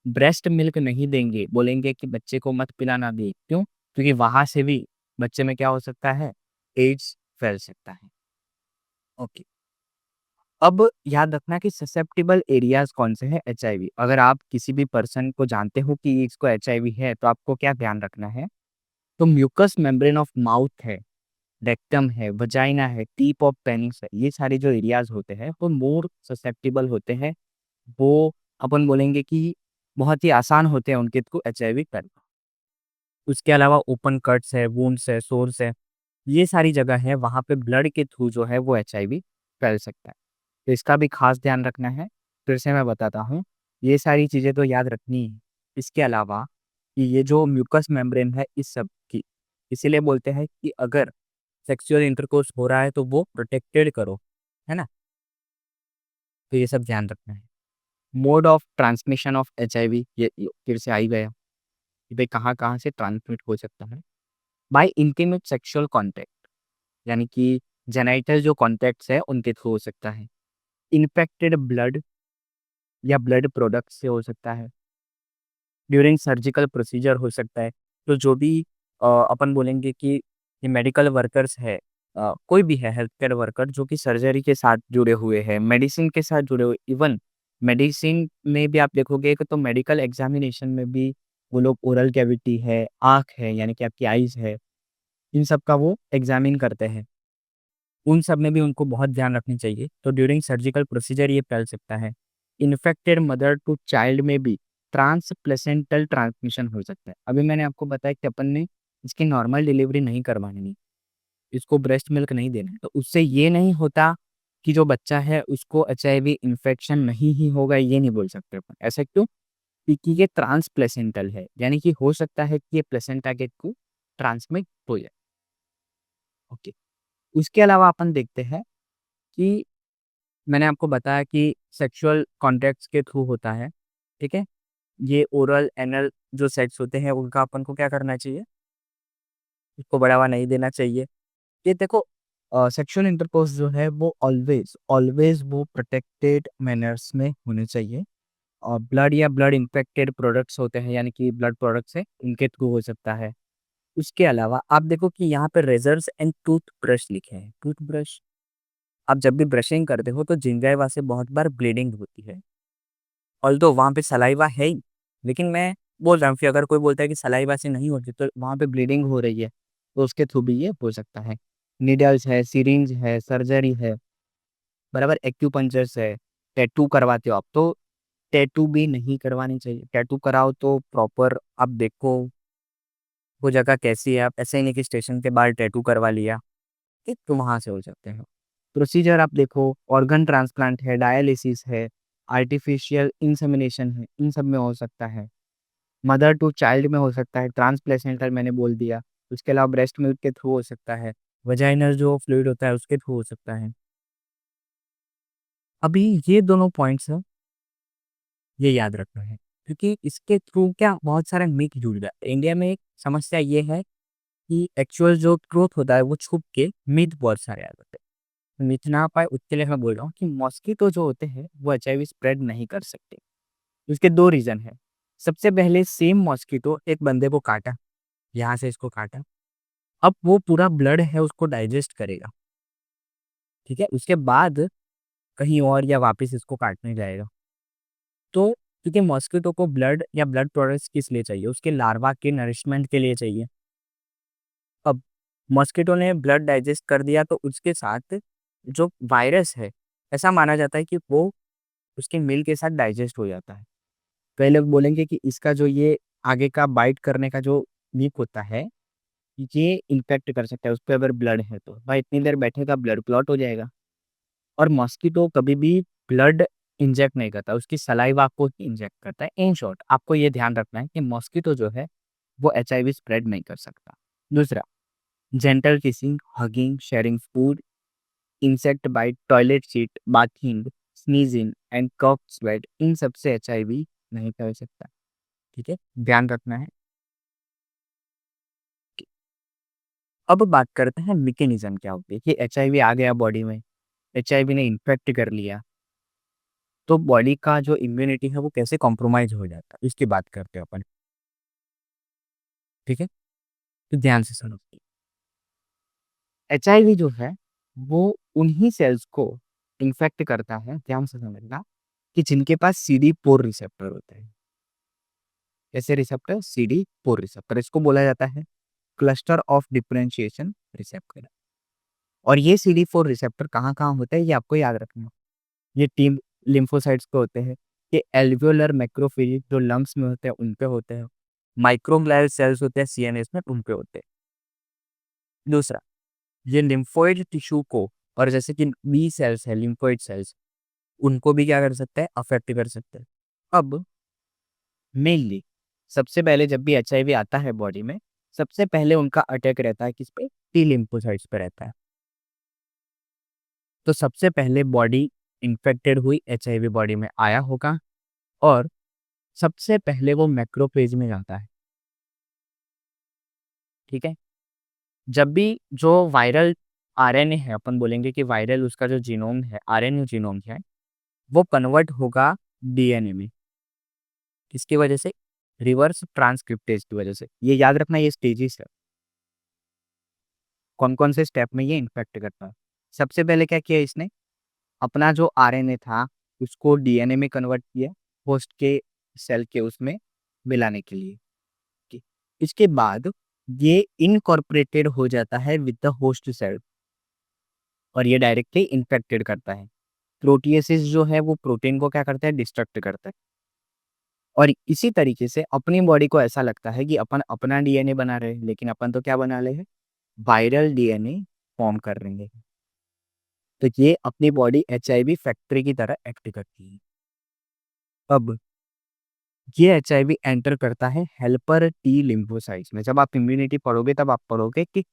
ब्रेस्ट मिल्क नहीं देंगे, बोलेंगे कि बच्चे को मत पिलाना भी, क्यों? क्योंकि वहाँ से भी बच्चे में क्या हो सकता है, एड्स फैल सकता है। ओके। अब याद रखना कि ससेप्टेबल एरियाज़ कौन से हैं एचआईवी। अगर आप किसी भी पर्सन को जानते हो कि इसको एचआईवी है, तो आपको क्या ध्यान रखना है? तो म्यूकस मेम्ब्रेन ऑफ माउथ है, रेक्टम है, वजाइना है, टिप ऑफ पेनिस है, ये सारे जो एरियाज़ होते हैं, वो मोर ससेप्टेबल होते हैं। वो अपन बोलेंगे कि बहुत ही आसान होते हैं उनके थ्रू एचआईवी करना। उसके अलावा ओपन कट्स है, वुंड्स है, सोर्स है, ये सारी जगह है, वहाँ पे ब्लड के थ्रू जो है वो एचआईवी फैल सकता है। तो इसका भी खास ध्यान रखना है। फिर से मैं बताता हूँ, ये सारी चीज़ें तो याद रखनी ही है। इसके अलावा कि ये जो म्यूकस मेम्ब्रेन है इस सब की, इसीलिए बोलते हैं कि अगर सेक्सुअल इंटरकोर्स हो रहा है तो वो प्रोटेक्टेड करो, है ना? तो ये सब ध्यान रखना है। Mode of transmission of HIV, ये फिर से आ ही गया कि भाई कहाँ-कहाँ से ट्रांसमिट हो सकता है। बाय इंटीमेट सेक्सुअल कॉन्टैक्ट, यानी कि जेनिटल जो कॉन्टैक्ट्स है उनके थ्रू हो सकता है। इन्फेक्टेड ब्लड या ब्लड प्रोडक्ट से हो सकता है। ड्यूरिंग सर्जिकल प्रोसीजर हो सकता है। तो जो भी अपन बोलेंगे कि ये मेडिकल वर्कर्स है, कोई भी है हेल्थ केयर वर्कर जो कि सर्जरी के साथ जुड़े हुए हैं, मेडिसिन के साथ जुड़े हुए, इवन मेडिसिन में भी आप देखोगे कि तो मेडिकल एग्ज़ामिनेशन में भी वो लोग ओरल कैविटी है, आँख है, यानी कि आपकी आइज़ है, इन सब का वो एग्ज़ामिन करते हैं। उन सब में भी उनको बहुत ध्यान रखनी चाहिए। तो ड्यूरिंग सर्जिकल प्रोसीजर ये फैल सकता है। इन्फेक्टेड मदर टू चाइल्ड में भी ट्रांसप्लेसेंटल ट्रांसमिशन हो सकता है। अभी मैंने आपको बताया कि अपन ने इसकी नॉर्मल डिलीवरी नहीं करवानी है, इसको ब्रेस्ट मिल्क नहीं देना है। तो उससे ये नहीं होता कि जो बच्चा है उसको एचआईवी इन्फेक्शन नहीं ही होगा, ये नहीं बोल सकते अपन। ऐसा क्यों? क्योंकि ये ट्रांसप्लेसेंटल है, यानी कि हो सकता है कि ये प्लेसेंटा के थ्रू ट्रांसमिट हो जाए। ओके। उसके अलावा अपन देखते हैं कि मैंने आपको बताया कि सेक्सुअल कॉन्टैक्ट्स के थ्रू होता है, ठीक है? ये ओरल, एनल जो सेक्स होते हैं उनका अपन को क्या करना चाहिए? उसको बढ़ावा नहीं देना चाहिए। ये देखो, सेक्सुअल इंटरकोर्स जो है वो ऑलवेज़ वो प्रोटेक्टेड मैनर्स में होने चाहिए। और ब्लड या ब्लड इन्फेक्टेड प्रोडक्ट्स होते हैं, यानी कि ब्लड प्रोडक्ट्स है, इनके थ्रू हो सकता है। उसके अलावा आप देखो कि यहाँ पे रेज़र्स एंड टूथब्रश लिखे हैं। टूथब्रश, आप जब भी ब्रशिंग करते हो तो जिंजाइवा से बहुत बार ब्लीडिंग होती है। ऑल्दो वहाँ पे सलाइवा है ही, लेकिन मैं बोल रहा हूँ कि अगर कोई बोलता है कि सलाइवा से नहीं होती तो वहाँ पे ब्लीडिंग हो रही है, तो उसके थ्रू भी ये हो सकता है। नीडल्स है, सिरिंज है, सर्जरी है, बराबर, एक्यूपंक्चर्स है, टैटू करवाते हो आप, तो टैटू भी नहीं करवानी चाहिए। टैटू कराओ तो प्रॉपर आप देखो वो जगह कैसी है, आप ऐसे ही नहीं कि स्टेशन के बाहर टैटू करवा लिया, ठीक? तो वहाँ से हो सकते हैं। प्रोसीजर आप देखो, ऑर्गन ट्रांसप्लांट है, डायलिसिस है, आर्टिफिशियल इंसेमिनेशन है, इन सब में हो सकता है। मदर टू चाइल्ड में हो सकता है, ट्रांसप्लेसेंटल मैंने बोल दिया। उसके अलावा ब्रेस्ट मिल्क के थ्रू हो सकता है, वजाइनल जो फ्लूइड होता है उसके थ्रू हो सकता है। अभी ये दोनों पॉइंट्स हैं, ये याद रखना है, क्योंकि इसके थ्रू क्या बहुत सारे मिथ जुड़ जाते हैं। इंडिया में एक समस्या ये है कि एक्चुअल जो ट्रुथ होता है वो छुप के मिथ बहुत सारे आ जाते हैं। मिथ ना पाए उसके लिए मैं बोल रहा हूँ कि मॉस्किटो जो होते हैं वो एचआईवी स्प्रेड नहीं कर सकते। उसके 2 रीज़न हैं। सबसे पहले, सेम मॉस्किटो एक बंदे को काटा, यहाँ से इसको काटा, अब वो पूरा ब्लड है उसको डाइजेस्ट करेगा, ठीक है? उसके बाद कहीं और या वापस इसको काटने जाएगा। तो क्योंकि मॉस्किटो को ब्लड या ब्लड प्रोडक्ट्स किस लिए चाहिए? उसके लार्वा के नरिशमेंट के लिए चाहिए। अब मॉस्किटो ने ब्लड डाइजेस्ट कर दिया तो उसके साथ जो वायरस है, ऐसा माना जाता है कि वो उसके मील के साथ डाइजेस्ट हो जाता है। कई लोग बोलेंगे कि इसका जो ये आगे का बाइट करने का जो नीक होता है, ये इम्पैक्ट कर सकता है उस पे अगर ब्लड है तो। भाई इतनी देर बैठेगा ब्लड क्लॉट हो जाएगा। और मॉस्किटो कभी भी ब्लड इंजेक्ट नहीं करता, उसकी सलाइवा को इंजेक्ट करता है। इन शॉर्ट आपको ये ध्यान रखना है कि मॉस्किटो जो है वो एचआईवी स्प्रेड नहीं कर सकता। दूसरा, gentle kissing, hugging, sharing food, insect bite, toilet seat, bathing, sneezing and cough sweat, इन सब से एचआईवी नहीं फैल सकता। ठीक है, ध्यान रखना है। अब बात करते हैं मैकेनिज्म क्या होती है कि एचआईवी आ गया बॉडी में, एचआईवी ने इन्फेक्ट कर लिया, तो बॉडी का जो इम्यूनिटी है वो कैसे कॉम्प्रोमाइज हो जाता है, इसकी बात करते हैं अपन। ठीक है, तो ध्यान से सुनो। एचआईवी जो है वो उन्हीं सेल्स को इन्फेक्ट करता है, ध्यान से समझना, कि जिनके पास CD4 रिसेप्टर होते हैं। ऐसे रिसेप्टर CD4 रिसेप्टर, इसको बोला जाता है क्लस्टर ऑफ डिफरेंशिएशन रिसेप्टर। और ये CD4 रिसेप्टर कहाँ कहाँ होते हैं ये आपको याद रखना है। ये टीम लिम्फोसाइट्स पे होते हैं, ये एल्वियोलर मैक्रोफेज जो लंग्स में होते हैं उन पे होते हैं, माइक्रोग्लियल सेल्स होते हैं सीएनएस में उन पे होते हैं। दूसरा, ये लिम्फोइड टिश्यू को, और जैसे कि बी सेल्स है, लिम्फोइड सेल्स, उनको भी क्या कर सकते हैं, अफेक्ट कर सकते हैं। अब मेनली सबसे पहले जब भी एचआईवी आता है बॉडी में, सबसे पहले उनका अटैक रहता है किस पे, टी लिम्फोसाइट्स पे रहता है। तो सबसे पहले बॉडी इन्फेक्टेड हुई, एचआईवी बॉडी में आया होगा, और सबसे पहले वो मैक्रोफेज में जाता है। ठीक है, जब भी जो वायरल आरएनए है, अपन बोलेंगे कि वायरल उसका जो जीनोम है, आरएनए जीनोम है, वो कन्वर्ट होगा डीएनए में। किसकी वजह से, रिवर्स ट्रांसक्रिप्टेज की वजह से। ये याद रखना, ये स्टेजेस है, कौन कौन से स्टेप में ये इन्फेक्ट करता है। सबसे पहले क्या किया इसने, अपना जो आरएनए था उसको डीएनए में कन्वर्ट किया, होस्ट के सेल के उसमें मिलाने के लिए। कि इसके बाद ये इनकॉर्पोरेटेड हो जाता है विद द होस्ट सेल, और ये डायरेक्टली इन्फेक्टेड करता है। प्रोटिएसिस जो है वो प्रोटीन को क्या करता है, डिस्ट्रक्ट करता है। और इसी तरीके से अपनी बॉडी को ऐसा लगता है कि अपन अपना डीएनए बना रहे हैं, लेकिन अपन तो क्या बना रहे हैं, वायरल डीएनए फॉर्म कर रहे हैं। तो ये अपनी बॉडी एचआईवी फैक्ट्री की तरह एक्ट करती है। अब ये एचआईवी एंटर करता है हेल्पर टी लिम्फोसाइट्स में। जब आप इम्यूनिटी पढ़ोगे तब आप पढ़ोगे कि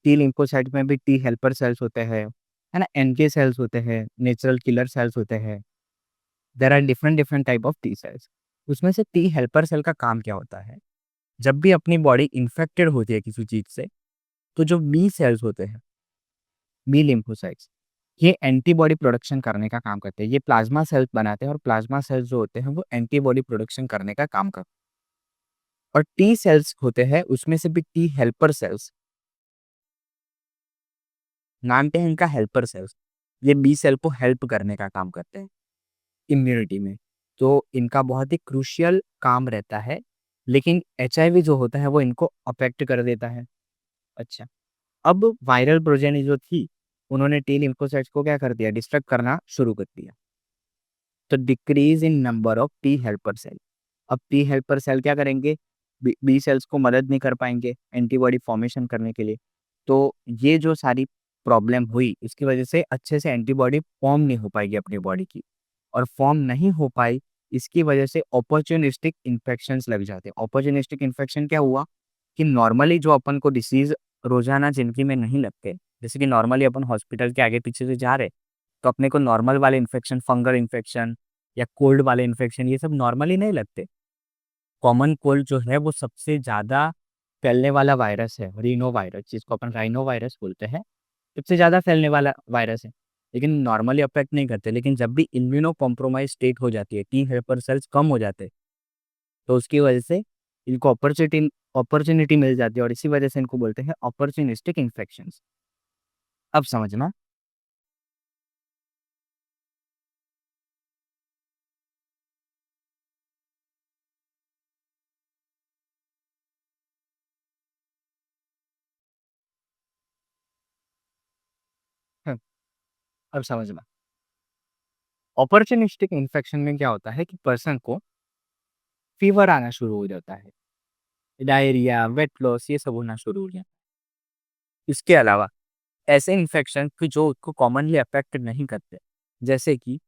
टी लिम्फोसाइट में भी टी हेल्पर सेल्स होते हैं, है ना, एनके सेल्स होते हैं, नेचुरल किलर सेल्स होते हैं। There are different different type of T cells. उसमें से टी हेल्पर सेल का काम क्या होता है, जब भी अपनी बॉडी इन्फेक्टेड होती है किसी चीज से, तो जो बी सेल्स होते हैं, बी लिम्फोसाइट्स, ये एंटीबॉडी प्रोडक्शन करने का काम करते हैं। ये प्लाज्मा सेल्स बनाते हैं, और प्लाज्मा सेल्स जो होते हैं वो एंटीबॉडी प्रोडक्शन करने का काम करते हैं। और टी सेल्स होते हैं, उसमें से भी टी हेल्पर सेल्स, नाम पे है इनका हेल्पर सेल्स, ये बी सेल को हेल्प करने का काम करते हैं इम्यूनिटी में। तो इनका बहुत ही क्रूशियल काम रहता है, लेकिन एचआईवी जो होता है वो इनको अफेक्ट कर देता है। अच्छा, अब वायरल प्रोजेनी जो थी, उन्होंने टी लिम्फोसाइट्स को क्या कर दिया, डिस्ट्रक्ट करना शुरू कर दिया। तो decrease in number of T helper cell. अब टी हेल्पर सेल क्या करेंगे, बी सेल्स को मदद नहीं कर पाएंगे एंटीबॉडी फॉर्मेशन करने के लिए। तो ये जो सारी प्रॉब्लम हुई, इसकी वजह से अच्छे से एंटीबॉडी फॉर्म नहीं हो पाएगी अपनी बॉडी की, और फॉर्म नहीं हो पाई, इसकी वजह से अपॉर्चुनिस्टिक इन्फेक्शंस लग जाते हैं। अपॉर्चुनिस्टिक इन्फेक्शन क्या हुआ, कि नॉर्मली जो अपन को डिसीज रोजाना जिंदगी में नहीं लगते, जैसे कि नॉर्मली अपन हॉस्पिटल के आगे पीछे से जा रहे, तो अपने को नॉर्मल वाले इन्फेक्शन, फंगल इन्फेक्शन या कोल्ड वाले इन्फेक्शन, ये सब नॉर्मली नहीं लगते। कॉमन कोल्ड जो है वो सबसे ज़्यादा फैलने वाला वायरस है, रीनो वायरस, जिसको अपन राइनो वायरस बोलते हैं, सबसे ज़्यादा फैलने वाला वायरस है। लेकिन नॉर्मली अफेक्ट नहीं करते, लेकिन जब भी इम्यूनो कॉम्प्रोमाइज स्टेट हो जाती है, टी हेल्पर सेल्स कम हो जाते हैं, तो उसकी वजह से इनको अपॉर्चुनिटी अपॉर्चुनिटी मिल जाती है, और इसी वजह से इनको बोलते हैं अपॉर्चुनिस्टिक इन्फेक्शंस। अब समझना। हम्म, अब समझना, अपॉर्चुनिस्टिक इन्फेक्शन में क्या होता है कि पर्सन को फीवर आना शुरू हो जाता है, डायरिया, वेट लॉस, ये सब होना शुरू हो जाता है। इसके अलावा ऐसे इन्फेक्शन कि जो उसको कॉमनली अफेक्ट नहीं करते, जैसे कि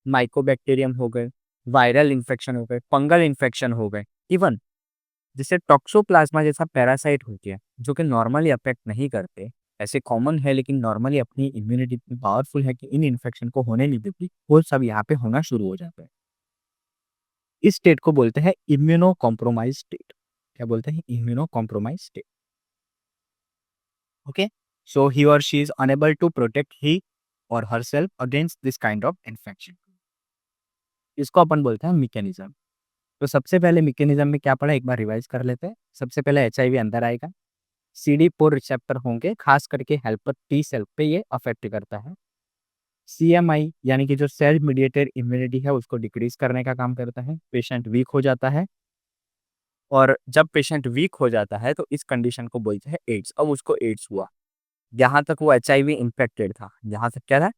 माइकोबैक्टीरियम हो गए, वायरल इन्फेक्शन हो गए, फंगल इन्फेक्शन हो गए, इवन जिससे टॉक्सोप्लाज्मा जैसा पैरासाइट होती है, जो कि नॉर्मली अफेक्ट नहीं करते, ऐसे कॉमन है लेकिन नॉर्मली अपनी इम्यूनिटी इतनी पावरफुल है कि इन इन्फेक्शन को होने नहीं देती, वो सब यहाँ पे होना शुरू हो जाता है। इस स्टेट को बोलते हैं इम्यूनो कॉम्प्रोमाइज स्टेट। क्या बोलते हैं? Immuno compromise state. Okay, so he और she is unable to protect he or herself against this kind of infection. इसको अपन बोलते हैं मैकेनिज्म। तो सबसे पहले मैकेनिज्म में क्या पढ़ा, एक बार रिवाइज कर लेते हैं। सबसे पहले एचआईवी अंदर आएगा, CD4 रिसेप्टर होंगे, खास करके हेल्पर टी सेल पे ये अफेक्ट करता है। CMI यानी कि जो सेल मीडिएटेड इम्यूनिटी है उसको डिक्रीज करने का काम करता है, पेशेंट वीक हो जाता है। और जब पेशेंट वीक हो जाता है तो इस कंडीशन को बोलते हैं एड्स। अब उसको एड्स हुआ, यहाँ तक वो एचआईवी इन्फेक्टेड था, यहाँ तक क्या था,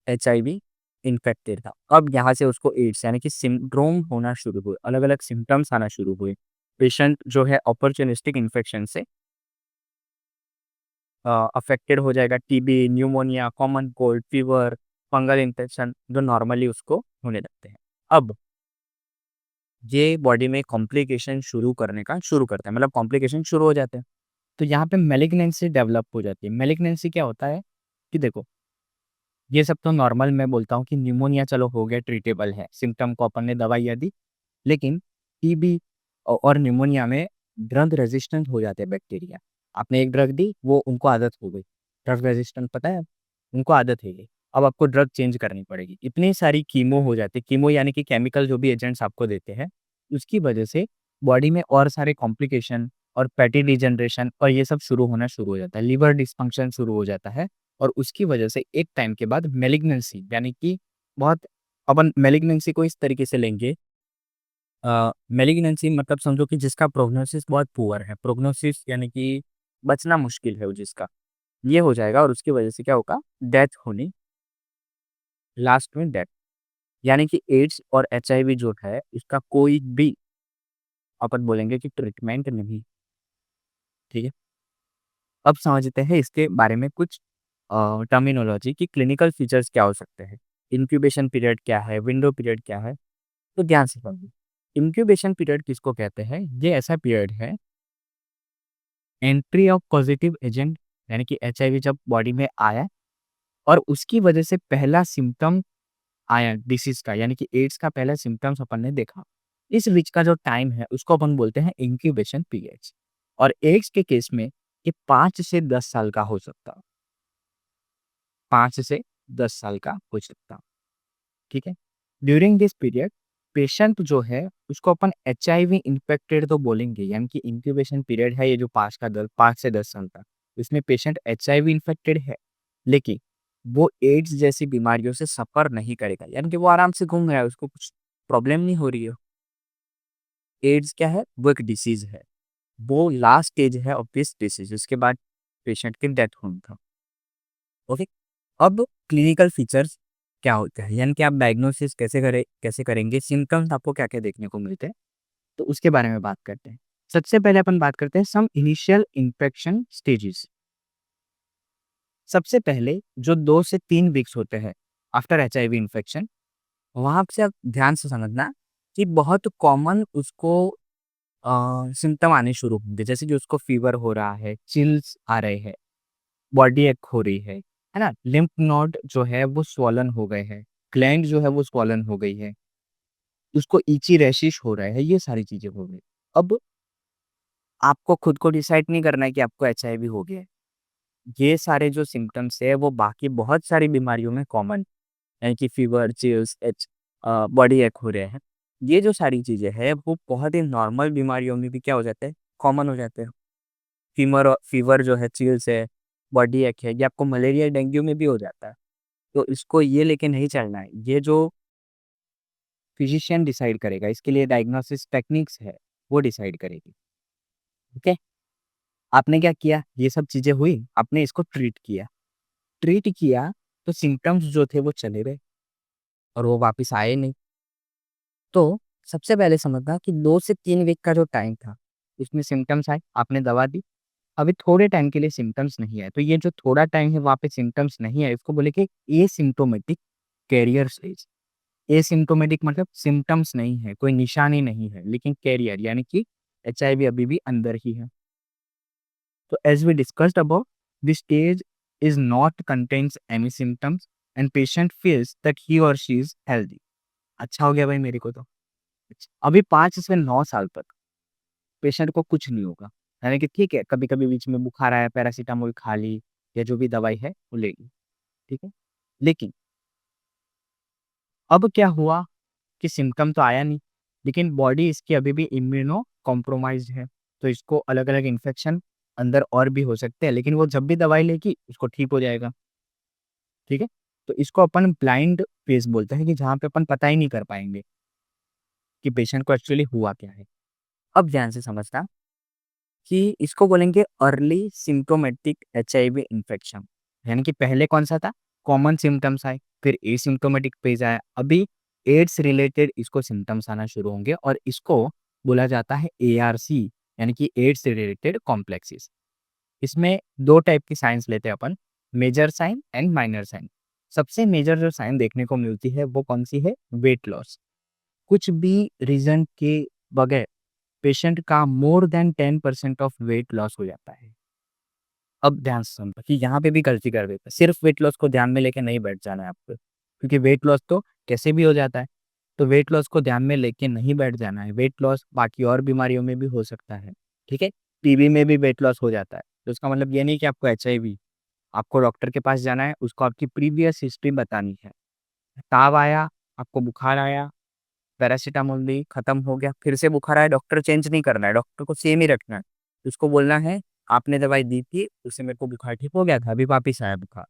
एचआईवी इन्फेक्टेड था। अब यहाँ से उसको एड्स यानी कि सिंड्रोम होना शुरू हुए, अलग अलग सिम्टम्स आना शुरू हुए। पेशेंट जो है अपॉर्चुनिस्टिक इन्फेक्शन से अफेक्टेड हो जाएगा, TB, pneumonia, common cold, fever, fungal infection जो नॉर्मली उसको होने लगते हैं। अब ये बॉडी में कॉम्प्लिकेशन शुरू करने का शुरू करता है, मतलब कॉम्प्लिकेशन शुरू हो जाते हैं। तो यहाँ पे मैलिग्नेंसी डेवलप हो जाती है। मैलिग्नेंसी क्या होता है कि देखो, ये सब तो नॉर्मल मैं बोलता हूँ कि न्यूमोनिया चलो हो गया, ट्रीटेबल है, सिम्टम को अपन ने दवाइयाँ दी। लेकिन टीबी और न्यूमोनिया में ड्रग रेजिस्टेंट हो जाते हैं बैक्टीरिया। आपने एक ड्रग दी, वो उनको आदत हो गई, ड्रग रेजिस्टेंट पता है, उनको आदत है गई। अब आपको ड्रग चेंज करनी पड़ेगी। इतनी सारी कीमो हो जाती है, कीमो यानी कि केमिकल जो भी एजेंट्स आपको देते हैं, उसकी वजह से बॉडी में और सारे कॉम्प्लिकेशन और पैटी डिजनरेशन और ये सब शुरू होना शुरू हो जाता है, लिवर डिस्फंक्शन शुरू हो जाता है। और उसकी वजह से एक टाइम के बाद मैलिग्नेंसी यानी कि बहुत, अपन मैलिग्नेंसी को इस तरीके से लेंगे, मैलिग्नेंसी मतलब समझो कि जिसका प्रोग्नोसिस बहुत पुअर है, प्रोग्नोसिस यानी कि बचना मुश्किल है वो जिसका, ये हो जाएगा और उसकी वजह से क्या होगा, डेथ होनी, लास्ट में डेथ। यानी कि एड्स और एचआईवी जो है इसका कोई भी अपन बोलेंगे कि ट्रीटमेंट नहीं। ठीक है, अब समझते हैं इसके बारे में कुछ टर्मिनोलॉजी की क्लिनिकल फीचर्स क्या हो सकते हैं, इंक्यूबेशन पीरियड क्या है, विंडो पीरियड क्या है। तो ध्यान से समझिए, इंक्यूबेशन पीरियड किसको कहते हैं, ये ऐसा पीरियड है एंट्री ऑफ पॉजिटिव एजेंट यानी कि एचआईवी जब बॉडी में आया और उसकी वजह से पहला सिम्टम आया डिसीज का, यानी कि एड्स का पहला सिम्टम्स अपन ने देखा, इस बीच का जो टाइम है उसको अपन बोलते हैं इंक्यूबेशन पीरियड्स। और एड्स के केस में ये 5 से 10 साल का हो सकता, 5 से 10 साल का हो सकता। ठीक है, ड्यूरिंग दिस पीरियड पेशेंट जो है उसको अपन एचआईवी इन्फेक्टेड तो बोलेंगे, यानी कि इंक्यूबेशन पीरियड है ये जो 5 से 10 साल का, इसमें पेशेंट एचआईवी इन्फेक्टेड है, लेकिन वो एड्स जैसी बीमारियों से सफर नहीं करेगा, यानी कि वो आराम से घूम रहा है, उसको कुछ प्रॉब्लम नहीं हो रही है। एड्स क्या है, वो एक डिसीज है, वो लास्ट स्टेज है ऑफ दिस डिसीज, उसके बाद पेशेंट की डेथ होनी था। ओके, अब क्लिनिकल फीचर्स क्या होते हैं, यानी कि आप डायग्नोसिस कैसे करेंगे, सिम्टम्स आपको क्या क्या देखने को मिलते हैं, तो उसके बारे में बात करते हैं। सबसे पहले अपन बात करते हैं सम इनिशियल इन्फेक्शन स्टेजेस। सबसे पहले जो 2 से 3 वीक्स होते हैं आफ्टर एचआईवी इन्फेक्शन, वहां से आप ध्यान से समझना कि बहुत कॉमन उसको सिम्टम आने शुरू होंगे, जैसे कि उसको फीवर हो रहा है, चिल्स आ रहे हैं, बॉडी एक हो रही है ना, लिम्फ नोड जो है वो स्वॉलन हो गए हैं, ग्लैंड जो है वो स्वॉलन हो गई है, उसको इची रैशिश हो रहा है, ये सारी चीजें हो गई। अब आपको खुद को डिसाइड नहीं करना है कि आपको एचआईवी हो गया है। ये सारे जो सिम्टम्स है वो बाकी बहुत सारी बीमारियों में कॉमन, यानी कि फीवर, चिल्स, बॉडी एक हो रहे हैं, ये जो सारी चीजें हैं वो बहुत ही नॉर्मल बीमारियों में भी क्या हो जाते हैं, कॉमन हो जाते हैं। फीवर जो है, चिल्स है, बॉडी एक है, ये आपको मलेरिया, डेंगू में भी हो जाता है। तो इसको ये लेके नहीं चलना है, ये जो फिजिशियन डिसाइड करेगा, इसके लिए डायग्नोसिस टेक्निक्स है वो डिसाइड करेगी। ओके, आपने क्या किया, ये सब चीजें हुई, आपने इसको ट्रीट किया तो सिम्टम्स जो थे वो चले गए और वो वापस आए नहीं। तो सबसे पहले समझना कि 2 से 3 वीक का जो टाइम था इसमें सिम्टम्स आए, आपने दवा दी, अभी थोड़े टाइम के लिए सिम्टम्स नहीं आए, तो ये जो थोड़ा टाइम है वहाँ पे सिम्टम्स नहीं आए, इसको बोले कि एसिम्प्टोमेटिक कैरियर स्टेज। एसिम्प्टोमेटिक मतलब सिम्टम्स नहीं है, कोई निशानी नहीं है, लेकिन कैरियर यानी कि एचआईवी अभी भी अंदर ही है। तो as we discussed about, this stage is not contains any symptoms and patient feels that he और शी इज हेल्दी। अच्छा हो गया भाई मेरे को तो। अभी 5 से 9 साल तक पेशेंट को कुछ नहीं होगा। यानी कि ठीक है, कभी-कभी बीच में बुखार आया, पैरासिटामोल खा ली या जो भी दवाई है वो ले ली, ठीक है? लेकिन अब क्या हुआ कि सिम्पटम तो आया नहीं, लेकिन बॉडी इसकी अभी भी इम्यूनो कॉम्प्रोमाइज़्ड है। तो इसको अलग-अलग इन्फेक्शन अंदर और भी हो सकते हैं, लेकिन वो जब भी दवाई लेगी उसको ठीक हो जाएगा, ठीक है? तो इसको अपन ब्लाइंड फेज़ बोलते हैं कि जहाँ पे अपन पता ही नहीं कर पाएँगे कि पेशेंट को एक्चुअली हुआ क्या है। अब ध्यान से समझना कि इसको बोलेंगे अर्ली सिम्प्टोमेटिक एचआईवी इन्फेक्शन। यानी कि पहले कौन-सा था? कॉमन सिम्पटम्स आए, फिर एसिम्प्टोमेटिक फेज़ आया, अभी एड्स रिलेटेड इसको सिम्पटम्स आना शुरू होंगे और इसको बोला जाता है एआरसी, यानी कि एड्स रिलेटेड कॉम्प्लेक्सेस। इसमें 2 टाइप की साइन्स लेते हैं अपन, major sign and minor sign. सबसे मेजर जो साइन देखने को मिलती है वो कौन-सी है? Weight loss. कुछ भी रीज़न के बगैर पेशेंट का more than 10% of weight loss हो जाता है। अब ध्यान से समझो कि यहाँ पे भी गलती कर देते हैं। सिर्फ वेट लॉस को ध्यान में लेके नहीं बैठ जाना है आपको, क्योंकि वेट लॉस तो कैसे भी हो जाता है। तो वेट लॉस को ध्यान में लेके नहीं बैठ जाना है। वेट लॉस बाकी और बीमारियों में भी हो सकता है, ठीक है? टीबी में भी वेट लॉस हो जाता है। तो इसका मतलब ये नहीं कि आपको एचआईवी, आपको डॉक्टर के पास जाना है, उसको आपकी प्रीवियस हिस्ट्री बतानी है। ताव आया, आपको बुखार आया, पैरासिटामोल ली, खत्म हो गया, फिर से बुखार आया, डॉक्टर चेंज नहीं करना है, डॉक्टर को सेम ही रखना है। उसको बोलना है, आपने दवाई दी थी, उससे मेरे को बुखार ठीक हो गया था, अभी वापिस आया बुखार।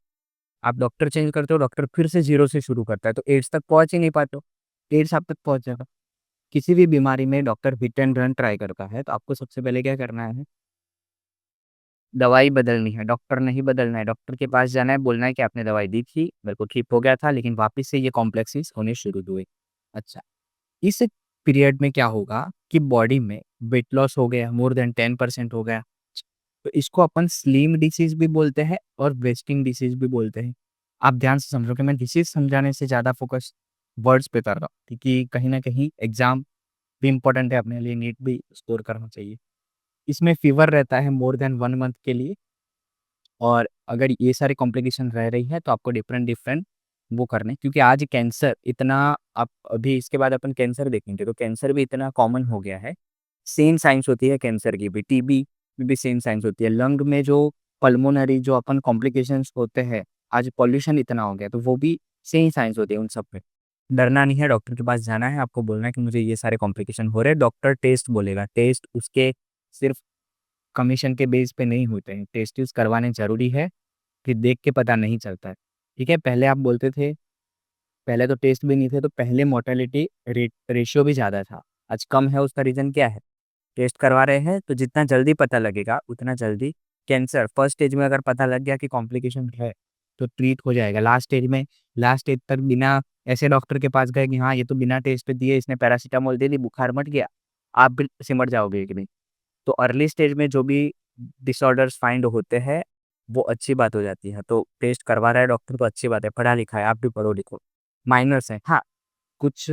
आप डॉक्टर चेंज करते हो, डॉक्टर फिर से ज़ीरो से शुरू करता है, तो एड्स तक पहुँच ही नहीं पाते हो। एड्स आप तक पहुँच जाएगा। किसी भी बीमारी में doctor hit and run try करता है, तो आपको सबसे पहले क्या करना है? दवाई बदलनी है, डॉक्टर नहीं बदलना है। डॉक्टर के पास जाना है, बोलना है कि आपने दवाई दी थी, मेरे को ठीक हो गया था, लेकिन वापिस से ये कॉम्प्लेक्सेस होने शुरू हुए। अच्छा। इस पीरियड में क्या होगा कि बॉडी में वेट लॉस हो गया, मोर देन 10% हो गया। तो इसको अपन स्लिम डिसीज़ भी बोलते हैं और वेस्टिंग डिसीज़ भी बोलते हैं। आप ध्यान से समझो कि मैं डिसीज़ समझाने से ज़्यादा फ़ोकस वर्ड्स पे कर रहा हूँ, क्योंकि कहीं न कहीं एग्ज़ाम भी इम्पोर्टेंट है अपने लिए, नीट भी स्कोर करना चाहिए। इसमें फ़ीवर रहता है मोर देन 1 मंथ के लिए, और अगर ये सारी कॉम्प्लिकेशन रह रही है तो आपको डिफरेंट-डिफरेंट वो करने, क्योंकि आज कैंसर इतना, आप अभी इसके बाद अपन कैंसर देखेंगे तो कैंसर भी इतना कॉमन हो गया है। सेम साइंस होती है कैंसर की भी, टीबी में भी सेम साइंस होती है। लंग में जो पल्मोनरी जो अपन कॉम्प्लिकेशंस होते हैं, आज पॉल्यूशन इतना हो गया तो वो भी सेम साइंस होती है उन सब में। डरना नहीं है, डॉक्टर के पास जाना है, आपको बोलना है कि मुझे ये सारे कॉम्प्लिकेशन हो रहे हैं, डॉक्टर टेस्ट बोलेगा। टेस्ट उसके सिर्फ कमीशन के बेस पे नहीं होते हैं, टेस्टिस करवाने ज़रूरी है, फिर देख के पता नहीं चलता है, ठीक है? पहले आप बोलते थे, पहले तो टेस्ट भी नहीं थे, तो पहले मोर्टेलिटी रेशियो भी ज़्यादा था, आज कम है, उसका रीज़न क्या है? टेस्ट करवा रहे हैं, तो जितना जल्दी पता लगेगा, उतना जल्दी कैंसर फर्स्ट स्टेज में अगर पता लग गया कि कॉम्प्लिकेशन है, तो ट्रीट हो जाएगा। लास्ट स्टेज तक बिना ऐसे डॉक्टर के पास गए कि हाँ, ये तो बिना टेस्ट पे दिए, इसने पैरासिटामोल दे दी, बुखार मट गया, आप भी सिमट जाओगे कि नहीं? तो अर्ली स्टेज में जो भी डिसऑर्डर्स फाइंड होते हैं, वो अच्छी बात हो जाती है। तो टेस्ट करवा रहा है डॉक्टर तो अच्छी बात है, पढ़ा-लिखा है, आप भी पढ़ो-लिखो। माइनर्स हैं, हाँ, कुछ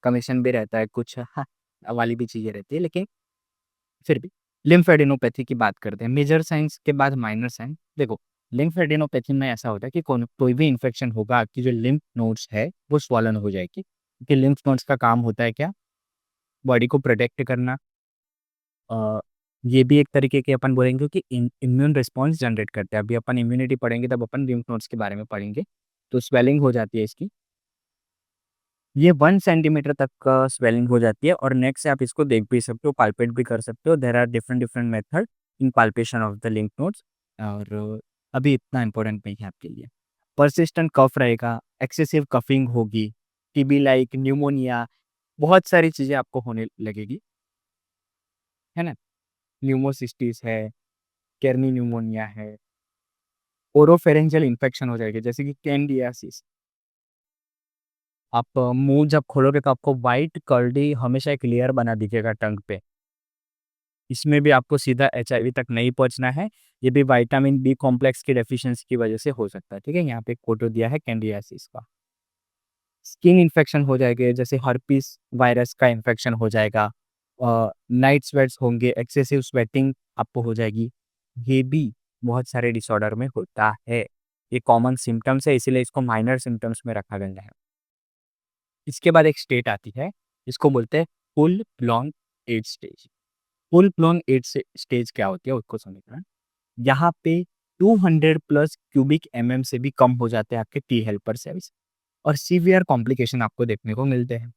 कमीशन भी रहता है, कुछ हाँ, वाली भी चीज़ें रहती है, लेकिन फिर भी लिम्फेडेनोपैथी की बात करते हैं। मेजर साइन्स के बाद माइनर साइन। देखो, लिम्फेडेनोपैथी में ऐसा होता है कि कोई भी इन्फेक्शन होगा, आपकी जो लिम्फ नोड्स है, वो स्वॉलन हो जाएगी। क्योंकि लिम्फ नोड्स का काम होता है क्या? बॉडी को प्रोटेक्ट करना। अ, ये भी एक तरीके के अपन बोलेंगे कि इम्यून रिस्पॉन्स जनरेट करते हैं। अभी अपन इम्यूनिटी पढ़ेंगे तब अपन लिम्फ नोड्स के बारे में पढ़ेंगे। तो स्वेलिंग हो जाती है इसकी। ये 1 सेंटीमीटर तक का स्वेलिंग हो जाती है और नेक से आप इसको देख भी सकते हो, पाल्पेट भी कर सकते हो। There are different different method in palpation of the lymph nodes, और अभी इतना इम्पोर्टेंट नहीं है आपके लिए। पर्सिस्टेंट कफ रहेगा, एक्सेसिव कफिंग होगी, टीबी लाइक न्यूमोनिया, बहुत सारी चीज़ें आपको होने लगेगी, है ना? न्यूमोसिस्टिस है, केर्नी न्यूमोनिया है, ओरोफेरेंजियल इन्फेक्शन हो जाएगी जैसे कि कैंडिडियासिस। आप मुँह जब खोलोगे तो आपको व्हाइट कर्ली हमेशा एक लेयर बना दिखेगा टंग पे। इसमें भी आपको सीधा एचआईवी तक नहीं पहुँचना है। ये भी विटामिन बी कॉम्प्लेक्स की डेफिशिएंसी की वजह से हो सकता है, ठीक है? यहाँ पे एक फ़ोटो दिया है कैंडिडियासिस का। स्किन इन्फेक्शन हो जाएगा जैसे हर्पीस वायरस का इन्फेक्शन हो जाएगा। नाइट स्वेट्स होंगे, एक्सेसिव स्वेटिंग आपको हो जाएगी। ये भी बहुत सारे डिसऑर्डर में होता है। ये कॉमन सिम्पटम्स है, इसीलिए इसको माइनर सिम्पटम्स में रखा गया है। इसके बाद एक स्टेट आती है, इसको बोलते हैं full blown AIDS stage. Full blown AIDS stage क्या होती है उसको समझना। यहाँ पे 200 प्लस क्यूबिक एमएम से भी कम हो जाते हैं आपके टी हेल्पर सेल्स, और सीवियर कॉम्प्लिकेशन आपको देखने को मिलते हैं,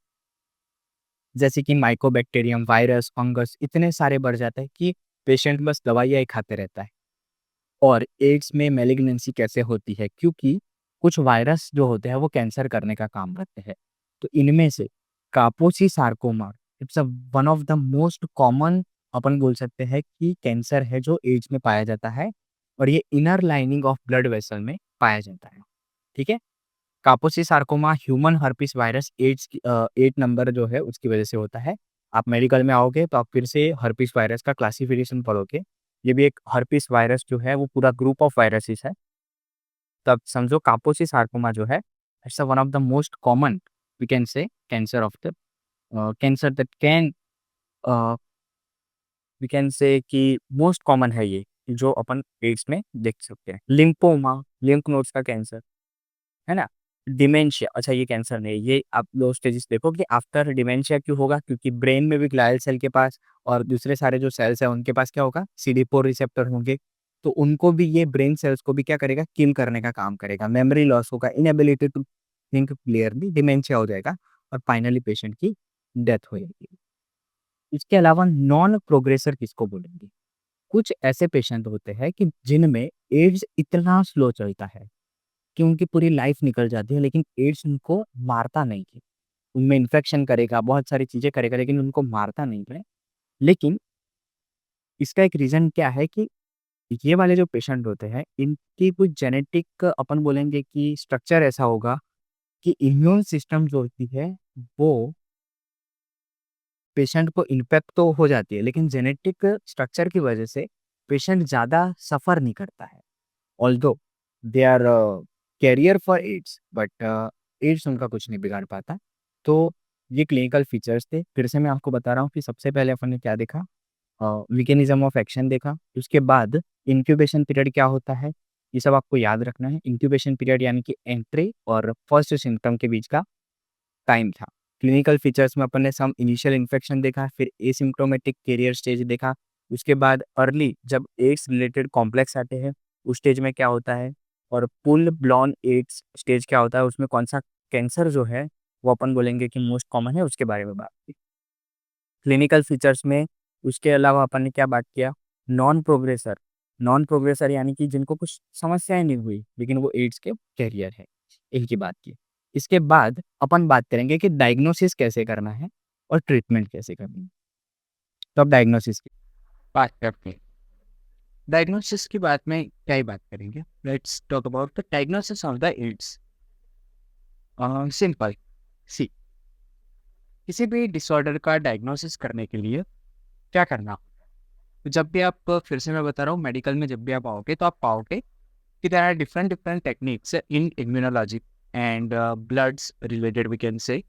जैसे कि माइकोबैक्टीरियम, वायरस, फंगस इतने सारे बढ़ जाते हैं कि पेशेंट बस दवाइयाँ ही खाते रहता है। और एड्स में मैलिग्नेंसी कैसे होती है, क्योंकि कुछ वायरस जो होते हैं वो कैंसर करने का काम करते हैं। तो इनमें से Kaposi sarcoma it's a one of the most common, अपन बोल सकते हैं कि कैंसर है जो एड्स में पाया जाता है, और ये inner lining of blood vessel में पाया जाता है। ठीक है। Kaposi sarcoma human herpes virus AIDS की 8 नंबर जो है उसकी वजह से होता है। आप मेडिकल में आओगे तो आप फिर से हर्पिस वायरस का क्लासिफिकेशन पढ़ोगे। ये भी एक हर्पिस वायरस जो है वो पूरा ग्रुप ऑफ वायरसेस है। तब समझो कापोसी सार्कोमा जो है it's one of the most common, we can say cancer of the cancer that can, we can say कि मोस्ट कॉमन है ये, जो अपन एड्स में देख सकते हैं। लिम्फोमा, लिम्फ नोड्स का कैंसर, है ना? डिमेंशिया, अच्छा ये कैंसर नहीं है, ये आप 2 स्टेजेस देखो कि आफ्टर डिमेंशिया क्यों होगा? क्योंकि ब्रेन में भी ग्लियल सेल के पास और दूसरे सारे जो सेल्स हैं उनके पास क्या होगा? CD4 रिसेप्टर होंगे। तो उनको भी ये ब्रेन सेल्स को भी क्या करेगा? किल करने का काम करेगा। मेमोरी लॉस होगा, inability to think clearly, dementia हो जाएगा और फाइनली पेशेंट की डेथ हो जाएगी। इसके अलावा नॉन प्रोग्रेसर किसको बोलेंगे? कुछ ऐसे पेशेंट होते हैं कि जिनमें एड्स इतना स्लो चलता है कि उनकी पूरी लाइफ निकल जाती है, लेकिन एड्स उनको मारता नहीं है। उनमें इन्फेक्शन करेगा, बहुत सारी चीज़ें करेगा, लेकिन उनको मारता नहीं है। लेकिन इसका एक रीज़न क्या है कि ये वाले जो पेशेंट होते हैं, इनकी कुछ जेनेटिक अपन बोलेंगे कि स्ट्रक्चर ऐसा होगा कि इम्यून सिस्टम जो होती है, वो पेशेंट को इम्पैक्ट तो हो जाती है, लेकिन जेनेटिक स्ट्रक्चर की वजह से पेशेंट ज़्यादा सफ़र नहीं करता है। Although they are carrier for AIDS, but AIDS उनका कुछ नहीं बिगाड़ पाता। तो ये क्लिनिकल फीचर्स थे। फिर से मैं आपको बता रहा हूँ कि सबसे पहले अपन ने क्या देखा, मैकेनिज्म ऑफ एक्शन देखा। उसके बाद इंक्यूबेशन पीरियड क्या होता है, ये सब आपको याद रखना है। इंक्यूबेशन पीरियड यानी कि एंट्री और फर्स्ट सिम्पटम के बीच का टाइम था। क्लिनिकल फीचर्स में अपन ने सम इनिशियल इन्फेक्शन देखा, फिर एसिम्प्टोमेटिक कैरियर स्टेज देखा। उसके बाद अर्ली जब एड्स रिलेटेड कॉम्प्लेक्स आते हैं उस स्टेज में क्या होता है, और फुल ब्लॉन एड्स स्टेज क्या होता है, उसमें कौन सा कैंसर जो है वो अपन बोलेंगे कि मोस्ट कॉमन है, उसके बारे में बात की। क्लिनिकल फीचर्स में उसके अलावा अपन ने क्या बात किया, नॉन प्रोग्रेसर। नॉन प्रोग्रेसर यानी कि जिनको कुछ समस्याएं नहीं हुई लेकिन वो एड्स के कैरियर है, इनकी बात की। इसके बाद अपन बात करेंगे कि डायग्नोसिस कैसे करना है और ट्रीटमेंट कैसे करनी है। तो अब डायग्नोसिस की बात करते हैं। डायग्नोसिस की बात में क्या ही बात करेंगे। Let's talk about the diagnosis of the AIDS. Simple see, किसी भी डिसऑर्डर का डायग्नोसिस करने के लिए क्या करना। तो जब भी आप, फिर से मैं बता रहा हूँ, मेडिकल में जब भी आप आओगे तो आप पाओगे कि there are different different techniques in immunology and bloods related, we can say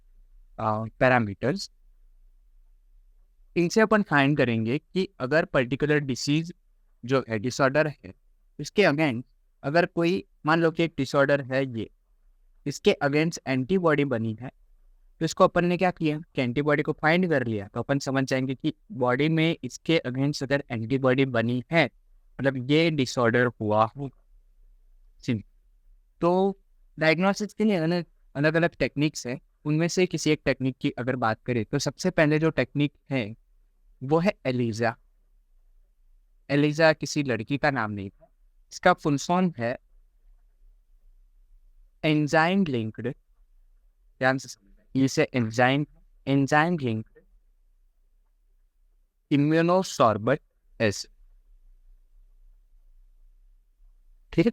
parameters. इनसे अपन फाइंड करेंगे कि अगर पर्टिकुलर डिसीज जो है, डिसऑर्डर है, इसके अगेंस्ट अगर कोई, मान लो कि एक डिसऑर्डर है ये, इसके अगेंस्ट एंटीबॉडी बनी है, तो इसको अपन ने क्या किया कि एंटीबॉडी को फाइंड कर लिया, तो अपन समझ जाएंगे कि बॉडी में इसके अगेंस्ट अगर एंटीबॉडी बनी है मतलब ये डिसऑर्डर हुआ हो। सिम तो डायग्नोसिस के लिए अलग अलग अलग टेक्निक्स है। उनमें से किसी एक टेक्निक की अगर बात करें तो सबसे पहले जो टेक्निक है वो है एलिजा। एलिजा किसी लड़की का नाम नहीं था, इसका फुल फॉर्म है एंजाइम लिंक्ड, ध्यान से समझिए, इसे एंजाइम एंजाइम लिंक्ड इम्यूनोसॉर्बट एस, ठीक है।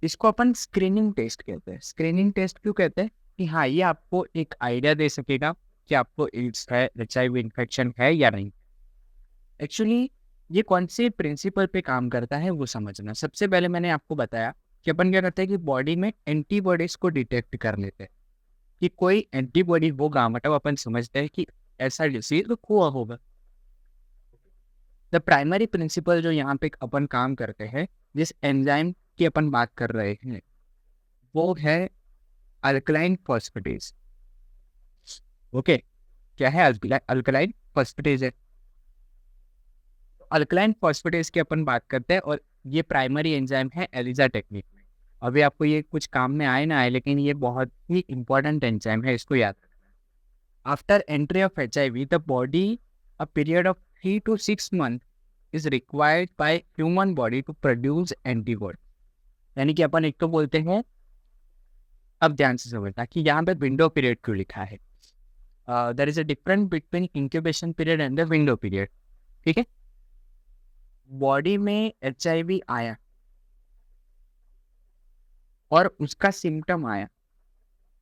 इसको अपन स्क्रीनिंग टेस्ट कहते हैं। स्क्रीनिंग टेस्ट क्यों कहते हैं कि हाँ, ये आपको एक आइडिया दे सकेगा कि आपको एड्स है, HIV इन्फेक्शन है या नहीं। एक्चुअली ये कौन से प्रिंसिपल पे काम करता है वो समझना। सबसे पहले मैंने आपको बताया कि अपन क्या करते हैं कि बॉडी में एंटीबॉडीज को डिटेक्ट कर लेते हैं कि कोई एंटीबॉडी होगा, मतलब अपन समझते हैं कि ऐसा डिसीज हुआ होगा। द प्राइमरी प्रिंसिपल जो यहाँ पे अपन काम करते हैं, जिस एंजाइम की अपन बात कर रहे हैं, वो है अल्कलाइन फॉस्फेटेज। ओके, क्या है? अल्कलाइन फॉस्फेटेज है। अल्कलाइन फॉस्फेटेज की अपन बात करते हैं, और ये प्राइमरी एंजाइम है एलिजा टेक्निक में। अभी आपको ये कुछ काम में आए ना आए, लेकिन ये बहुत ही इंपॉर्टेंट एंजाइम है, इसको याद रखना। After entry of HIV, the body, a period of 3 to 6 months is required by human body to produce antibody। यानी कि अपन एक तो बोलते हैं, अब ध्यान से समझना कि यहाँ पे विंडो पीरियड क्यों लिखा है। There is a difference between incubation period and the window period. ठीक है, बॉडी में HIV आया और उसका सिम्टम आया,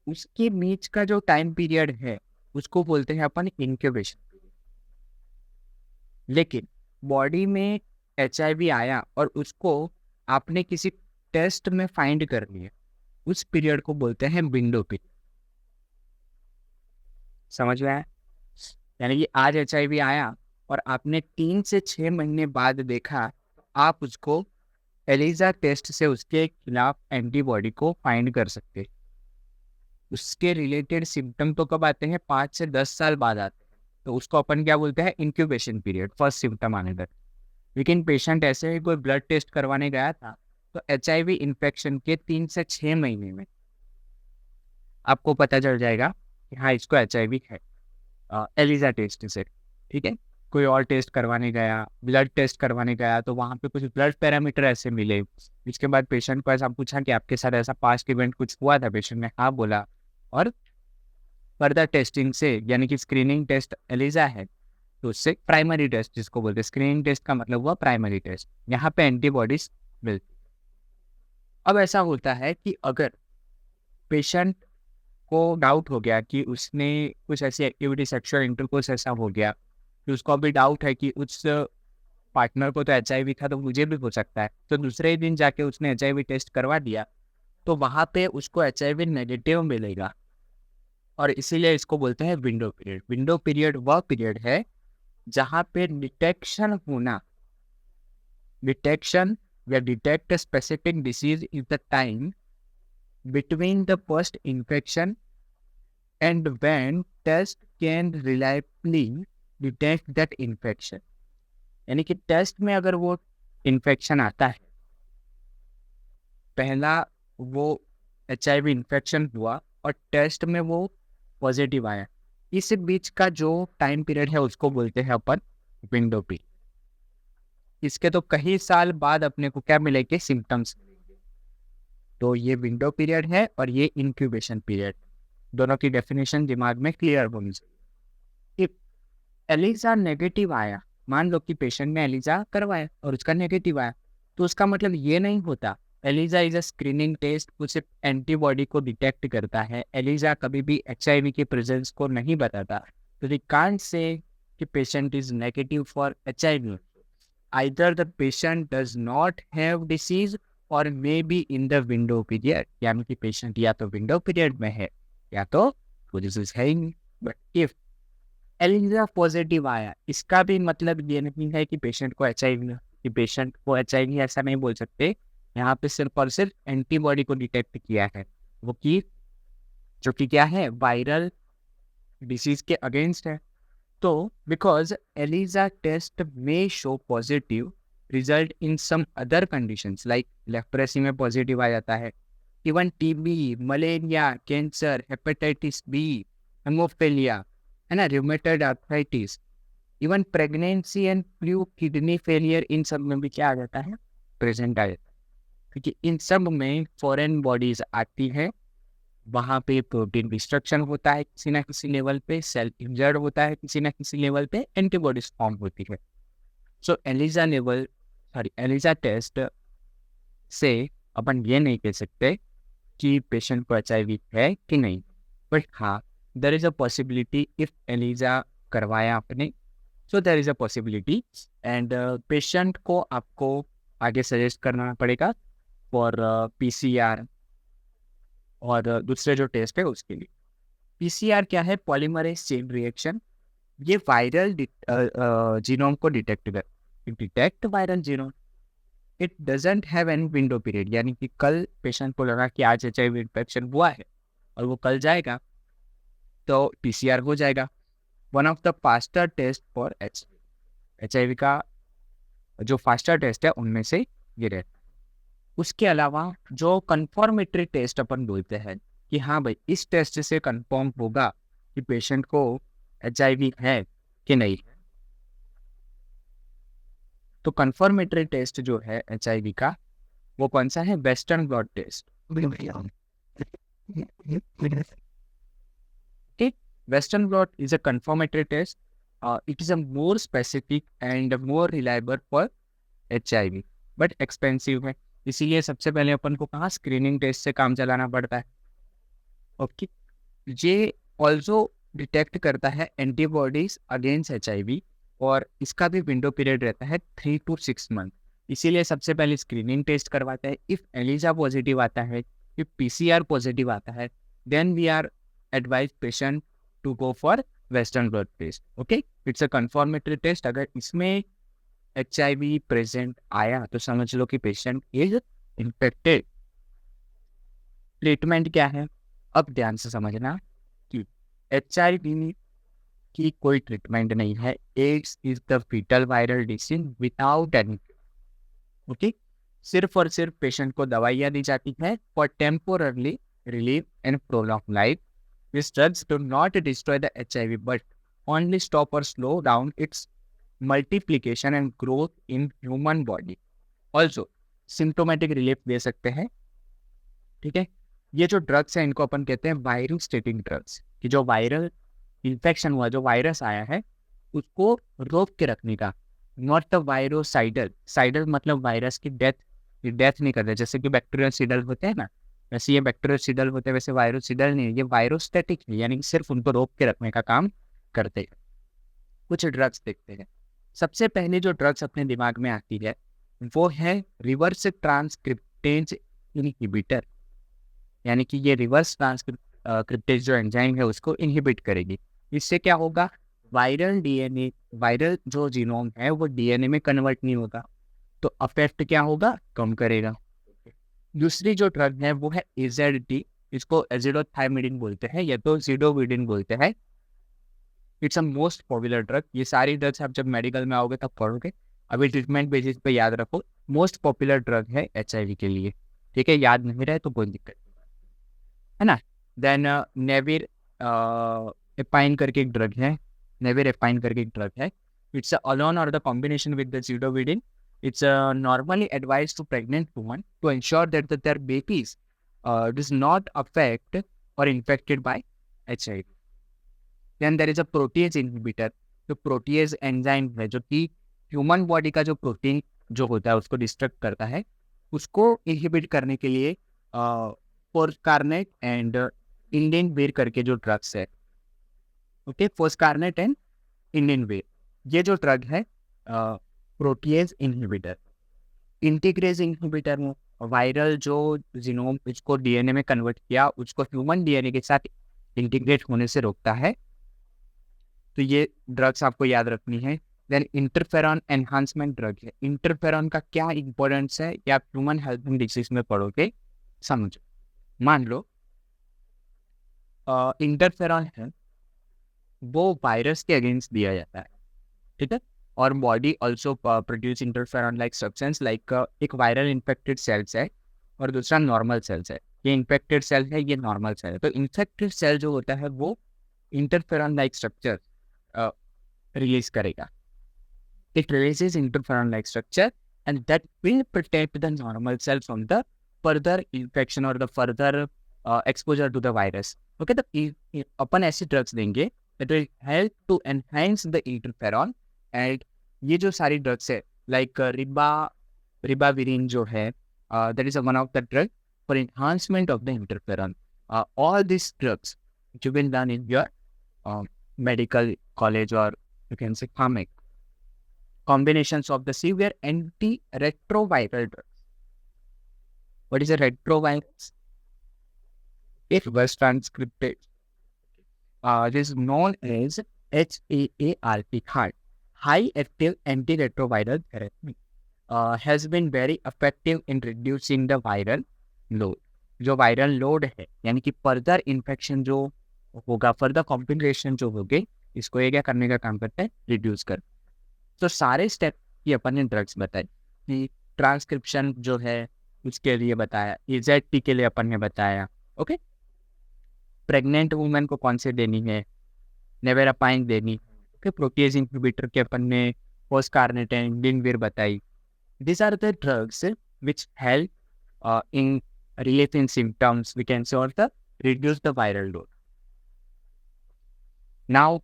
उसके बीच का जो टाइम पीरियड है उसको बोलते हैं अपन इंक्यूबेशन पीरियड। लेकिन बॉडी में HIV आया और उसको आपने किसी टेस्ट में फाइंड कर लिया, उस पीरियड को बोलते हैं विंडो पीरियड। समझ में आया? यानी कि आज HIV आया और आपने 3 से 6 महीने बाद देखा, तो आप उसको एलिजा टेस्ट से उसके खिलाफ एंटीबॉडी को फाइंड कर सकते हैं। उसके रिलेटेड सिम्टम तो कब आते हैं? 5 से 10 साल बाद आते हैं। तो उसको अपन क्या बोलते हैं? इंक्यूबेशन पीरियड, फर्स्ट सिम्टम आने तक। लेकिन पेशेंट ऐसे ही कोई ब्लड टेस्ट करवाने गया था, तो HIV इन्फेक्शन के 3 से 6 महीने में आपको पता चल जाएगा कि हाँ, इसको HIV है, एलिजा टेस्ट से। ठीक है, कोई और टेस्ट करवाने गया, ब्लड टेस्ट करवाने गया, तो वहाँ पे कुछ ब्लड पैरामीटर ऐसे मिले। इसके बाद पेशेंट को ऐसा पूछा कि आपके साथ ऐसा पास्ट इवेंट कुछ हुआ था? पेशेंट ने हाँ बोला, और फर्दर टेस्टिंग से, यानी कि स्क्रीनिंग टेस्ट एलिजा है, तो उससे प्राइमरी टेस्ट जिसको बोलते हैं, स्क्रीनिंग टेस्ट का मतलब हुआ प्राइमरी टेस्ट, यहाँ पे एंटीबॉडीज मिलती। अब ऐसा होता है कि अगर पेशेंट को डाउट हो गया कि उसने कुछ ऐसी एक्टिविटी, सेक्सुअल इंटरकोर्स ऐसा हो गया कि उसको अभी डाउट है कि उस पार्टनर को तो HIV था, तो मुझे भी हो सकता है, तो दूसरे ही दिन जाके उसने HIV टेस्ट करवा दिया, तो वहाँ पे उसको HIV नेगेटिव मिलेगा, और इसीलिए इसको बोलते हैं विंडो पीरियड। विंडो पीरियड वह पीरियड है जहाँ पे डिटेक्शन या detect specific disease is the time between the first infection and when test can reliably detect that infection। यानी कि टेस्ट में अगर वो इन्फेक्शन आता है, पहला वो HIV इन्फेक्शन हुआ और टेस्ट में वो पॉजिटिव आया, इस बीच का जो टाइम पीरियड है उसको बोलते हैं अपन विंडो पीरियड। इसके तो कई साल बाद अपने को क्या मिलेंगे? सिम्टम्स मिलेंगे। तो ये विंडो पीरियड है और ये इंक्यूबेशन पीरियड, दोनों की डेफिनेशन दिमाग में क्लियर होनी चाहिए। इफ एलिजा नेगेटिव आया, मान लो कि पेशेंट ने एलिजा करवाया और उसका नेगेटिव आया, तो उसका मतलब ये नहीं होता ELISA is a screening test, वो सिर्फ एंटीबॉडी को डिटेक्ट करता है, एलिजा कभी भी HIV के प्रेजेंस को नहीं बताता। तो वी कांट से कि patient is negative for HIV। Either the patient does not have disease or may be in the window period, यानी कि पेशेंट या तो विंडो पीरियड में है या तो वो डिसीज है ही नहीं। बट इफ एलिजा पॉजिटिव आया, इसका भी मतलब ये नहीं है कि पेशेंट को HIV, कि पेशेंट को HIV ऐसा नहीं बोल सकते। यहाँ पे सिर्फ और सिर्फ एंटीबॉडी को डिटेक्ट किया है, वो की जो कि क्या है? वायरल डिसीज के अगेंस्ट है। तो बिकॉज एलिजा टेस्ट में show positive result in some other conditions, like leprosy में पॉजिटिव आ जाता है, even TB, malaria, cancer, hepatitis B, haemophilia, है ना, rheumatoid arthritis, even pregnancy and flu, kidney failure, इन सब में भी क्या आ जाता है? प्रेजेंट आ जाता है। क्योंकि इन सब में फॉरेन बॉडीज आती है, वहाँ पे प्रोटीन डिस्ट्रक्शन होता है किसी ना किसी लेवल पे, सेल इंजर्ड होता है किसी ना किसी लेवल पे, एंटीबॉडीज फॉर्म होती है। सो एलिजा टेस्ट से अपन ये नहीं कह सकते कि पेशेंट को HIV है कि नहीं, बट हाँ, there is a possibility if ELISA करवाया आपने, so there is a possibility, and patient को आपको आगे सजेस्ट करना पड़ेगा फॉर PCR और दूसरे जो टेस्ट है उसके लिए। पीसीआर क्या है? Polymerase chain reaction. ये वायरल जीनोम को detect viral genome. It doesn't have any window period, यानी कि कल पेशेंट को लगा कि आज एचआईवी इन्फेक्शन हुआ है और वो कल जाएगा तो पीसीआर हो जाएगा। One of the faster test for HIV का जो फास्टर टेस्ट है उनमें से ये रहता है। उसके अलावा जो कंफर्मेटरी टेस्ट अपन बोलते हैं कि हाँ भाई इस टेस्ट से कंफर्म होगा कि पेशेंट को एचआईवी है कि नहीं है, तो कंफर्मेटरी टेस्ट जो है एचआईवी का वो कौन सा है? Western blot test. ठीक, western blot is a confirmatory test. It is a more specific and more reliable for HIV, but expensive है। इसीलिए सबसे पहले अपन को कहाँ स्क्रीनिंग टेस्ट से काम चलाना पड़ता है। ओके, ये ऑल्सो डिटेक्ट करता है एंटीबॉडीज अगेंस्ट एचआईवी और इसका भी विंडो पीरियड रहता है 3 to 6 मंथ। इसीलिए सबसे पहले स्क्रीनिंग टेस्ट करवाता है। इफ एलिजा पॉजिटिव आता है, इफ पीसीआर पॉजिटिव आता है, then we are advise patient to go for Western blot test. Okay, it's a confirmatory test. अगर इसमें एचआईवी प्रेजेंट आया तो समझ लो कि पेशेंट इज इन्फेक्टेड। ट्रीटमेंट क्या है? अब ध्यान से समझना कि एचआईवी की कोई ट्रीटमेंट नहीं है। AIDS is the fatal viral disease without any. Okay, सिर्फ और सिर्फ पेशेंट को दवाइयाँ दी जाती है for temporally relief and prolong life. These drugs do not destroy the HIV but only stop or slow down its multiplication and growth in human body. Also, symptomatic relief दे सकते हैं। ठीक है, ये जो ड्रग्स हैं इनको अपन कहते हैं वायरल स्टेटिंग ड्रग्स, कि जो वायरल इन्फेक्शन हुआ, जो वायरस आया है उसको रोक के रखने का। Not the वायरोसाइडल। साइडल मतलब वायरस की डेथ नहीं करते, जैसे कि बैक्टीरियोसाइडल होते हैं ना, वैसे ये बैक्टीरियोसाइडल होते हैं, वैसे वायरोसाइडल नहीं है, ये वायरोस्टैटिक है, यानी कि सिर्फ उनको रोक के रखने का काम करते हैं। कुछ ड्रग्स देखते हैं। सबसे पहले जो ड्रग्स अपने दिमाग में आती है वो है रिवर्स ट्रांसक्रिप्टेज इनहिबिटर, यानी कि ये रिवर्स ट्रांसक्रिप्टेज जो एंजाइम है उसको इनहिबिट करेगी। इससे क्या होगा? वायरल डीएनए, वायरल जो जीनोम है वो डीएनए में कन्वर्ट नहीं होगा, तो अफेक्ट क्या होगा? कम करेगा। दूसरी जो ड्रग है वो है एजेडी, इसको एजिडोथायमिडिन बोलते हैं या तो जिडोविडिन बोलते हैं। It's a most popular drug. ये सारी ड्रग्स आप जब मेडिकल में आओगे तब पढ़ोगे, अभी ट्रीटमेंट बेसिस पे याद रखो। मोस्ट पॉपुलर ड्रग है एचआईवी के लिए। ठीक है, याद नहीं रहे तो कोई दिक्कत है ना। देन नेविर एपाइन करके एक ड्रग है, नेविर एपाइन करके एक ड्रग है। It's alone or the combination with the zidovudine. It's normally advised to pregnant women to ensure that their babies does not affect or infected by HIV. Then there is a protease inhibitor. तो protease enzyme है जो कि human body का जो protein जो होता है उसको डिस्ट्रक्ट करता है, उसको इनहिबिट करने के लिए फोस्कारनेट एंड इंडियन वेर करके जो ड्रग्स है। ओके, फोस्कारनेट एंड इंडियन वेर, ये जो ड्रग है प्रोटीएज इनहिबिटर। इंटीग्रेज इनहिबिटर में वायरल जो जीनोम इसको डीएनए में कन्वर्ट किया उसको ह्यूमन डीएनए के साथ इंटीग्रेट होने से रोकता है। तो ये ड्रग्स आपको याद रखनी है। देन इंटरफेरॉन एनहांसमेंट ड्रग है। इंटरफेरॉन का क्या इंपॉर्टेंस है ये आप ह्यूमन हेल्थ एंड डिसीज में पढ़ोगे, समझो। मान लो इंटरफेरॉन है वो वायरस के अगेंस्ट दिया जाता है, ठीक है, और body also produce interferon like substance like एक वायरल इन्फेक्टेड सेल्स है और दूसरा नॉर्मल सेल्स है। ये इन्फेक्टेड सेल है, ये नॉर्मल सेल है। तो इन्फेक्टेड सेल जो होता है वो इंटरफेरॉन लाइक स्ट्रक्चर रिलीज करेगा। It releases interferon like structure and that will protect the normal cell from the further infection or the further exposure to the virus. Okay, तो अपन ऐसी ड्रग्स देंगे that will help to enhance the interferon. And ये जो सारी drugs है like ribavirin जो है that is one of the drug for enhancement of the interferon. All this drugs you can learn in your medical college or you can say pharmac combinations of the severe antiretroviral drugs. What is a retrovirus? It was transcripted. is known as HAART, HART, high active antiretroviral therapy, has been very effective in reducing the viral load. जो viral load है यानी कि further infection जो होगा, further complication जो होगी, इसको ये क्या करने का काम करता है, रिड्यूस कर। तो सारे स्टेप की अपन ने ड्रग्स बताए कि ट्रांसक्रिप्शन जो है उसके लिए बताया, EZT के लिए अपन ने बताया, ओके। प्रेग्नेंट वुमेन को कौन से देनी है, नेवेरापाइन देनी, ओके। प्रोटीज इनहिबिटर के अपन ने पोस्टकार्निटेन, लिनवीर बताई। These are the drugs which help in relieving symptoms, we can say, or the reduce the viral load. Now,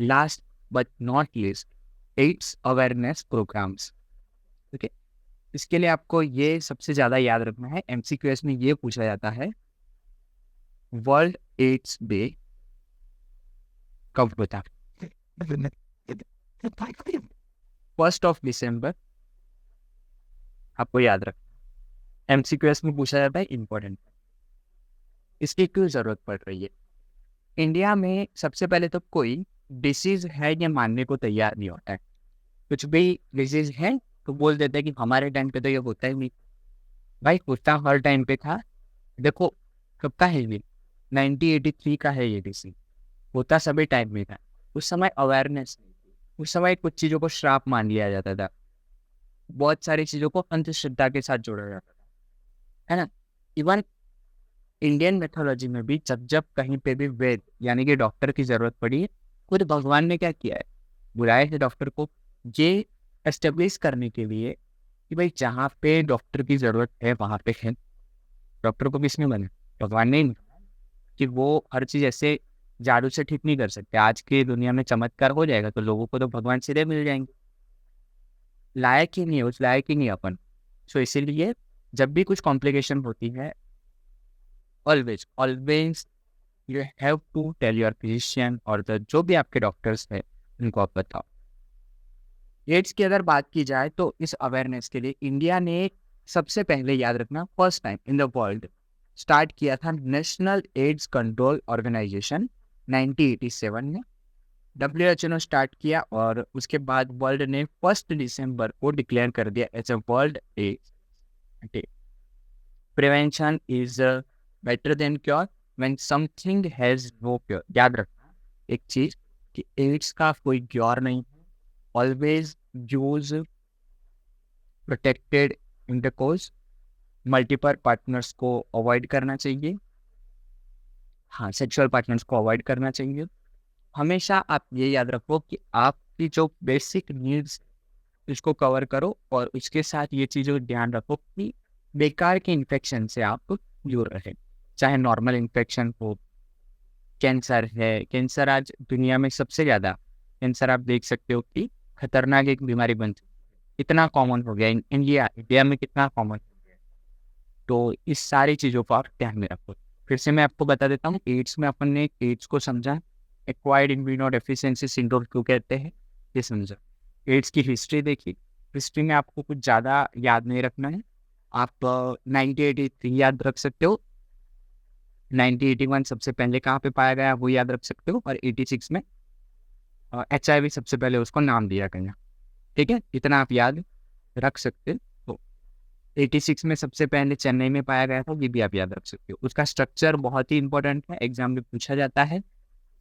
last but not least, AIDS awareness programs. Okay, इसके लिए आपको ये सबसे ज़्यादा याद रखना है, MCQS में ये पूछा जाता है, वर्ल्ड एड्स डे कब होता है? 1 दिसंबर, आपको याद रखना। MCQS में पूछा जाता है, इंपॉर्टेंट। इसकी क्यों जरूरत पड़ रही है? इंडिया में सबसे पहले तो कोई डिसीज है ये मानने को तैयार नहीं होता है। कुछ भी डिसीज है तो बोल देते हैं कि हमारे टाइम पे तो ये होता ही नहीं। भाई होता हर टाइम पे था। देखो कब का है ये, 1983 का है ये डिसीज। होता सभी टाइम में था। उस समय अवेयरनेस नहीं थी। उस समय कुछ चीज़ों को श्राप मान लिया जाता था, बहुत सारी चीज़ों को अंधश्रद्धा के साथ जोड़ा जाता था, है ना। इवन इंडियन मेथोलॉजी में भी जब जब कहीं पे भी वेद यानी कि डॉक्टर की जरूरत पड़ी है, खुद भगवान ने क्या किया है, बुलाए थे डॉक्टर को, ये एस्टेब्लिश करने के लिए कि भाई जहाँ पे डॉक्टर की जरूरत है वहाँ पे है। डॉक्टर को किसने बना? भगवान ने ही बनाया। कि वो हर चीज़ ऐसे जादू से ठीक नहीं कर सकते। आज की दुनिया में चमत्कार हो जाएगा तो लोगों को तो भगवान सीधे मिल जाएंगे। लायक ही नहीं है, उस लायक ही नहीं अपन। सो इसीलिए जब भी कुछ कॉम्प्लिकेशन होती है, always you have to tell your physician और जो भी आपके डॉक्टर्स हैं उनको आप बताओ। एड्स की अगर बात की जाए तो इस अवेयरनेस के लिए इंडिया ने सबसे पहले, याद रखना, first time in the world start किया था नेशनल एड्स कंट्रोल ऑर्गेनाइजेशन 1987 में। WHO ने स्टार्ट किया और उसके बाद वर्ल्ड ने 1 दिसंबर को डिक्लेयर कर दिया as a World AIDS Day. Prevention is better than cure when something has no cure. याद रखना एक चीज कि एड्स का कोई क्योर नहीं है। Always use protected intercourse, multiple partners को अवॉइड करना चाहिए। हाँ, सेक्सुअल पार्टनर्स को अवॉइड करना चाहिए। हमेशा आप ये याद रखो कि आपकी जो बेसिक नीड्स इसको कवर करो और उसके साथ ये चीज़ों का ध्यान रखो कि बेकार के इन्फेक्शन से आप दूर रहें। चाहे नॉर्मल इन्फेक्शन हो, कैंसर है, कैंसर आज दुनिया में सबसे ज़्यादा, कैंसर आप देख सकते हो कि खतरनाक एक बीमारी बन चुकी है, इतना कॉमन हो गया। इंडिया में कितना कॉमन हो गया। तो इस सारी चीज़ों को आप ध्यान में रखो। फिर से मैं आपको बता देता हूँ, एड्स में अपन ने एड्स को समझा, एक्वायर्ड इम्यूनोडेफिशिएंसी सिंड्रोम क्यों कहते हैं ये समझा। एड्स की हिस्ट्री देखी, हिस्ट्री में आपको कुछ ज़्यादा याद नहीं रखना है। आप 1983 याद रख सकते हो, 1981 सबसे पहले कहाँ पे पाया गया वो याद रख सकते हो, और 86 में HIV सबसे पहले उसको नाम दिया गया। ठीक है, इतना आप याद रख सकते हो। 86 में सबसे पहले चेन्नई में पाया गया था, ये भी आप याद रख सकते हो। उसका स्ट्रक्चर बहुत ही इंपॉर्टेंट है, एग्जाम में पूछा जाता है।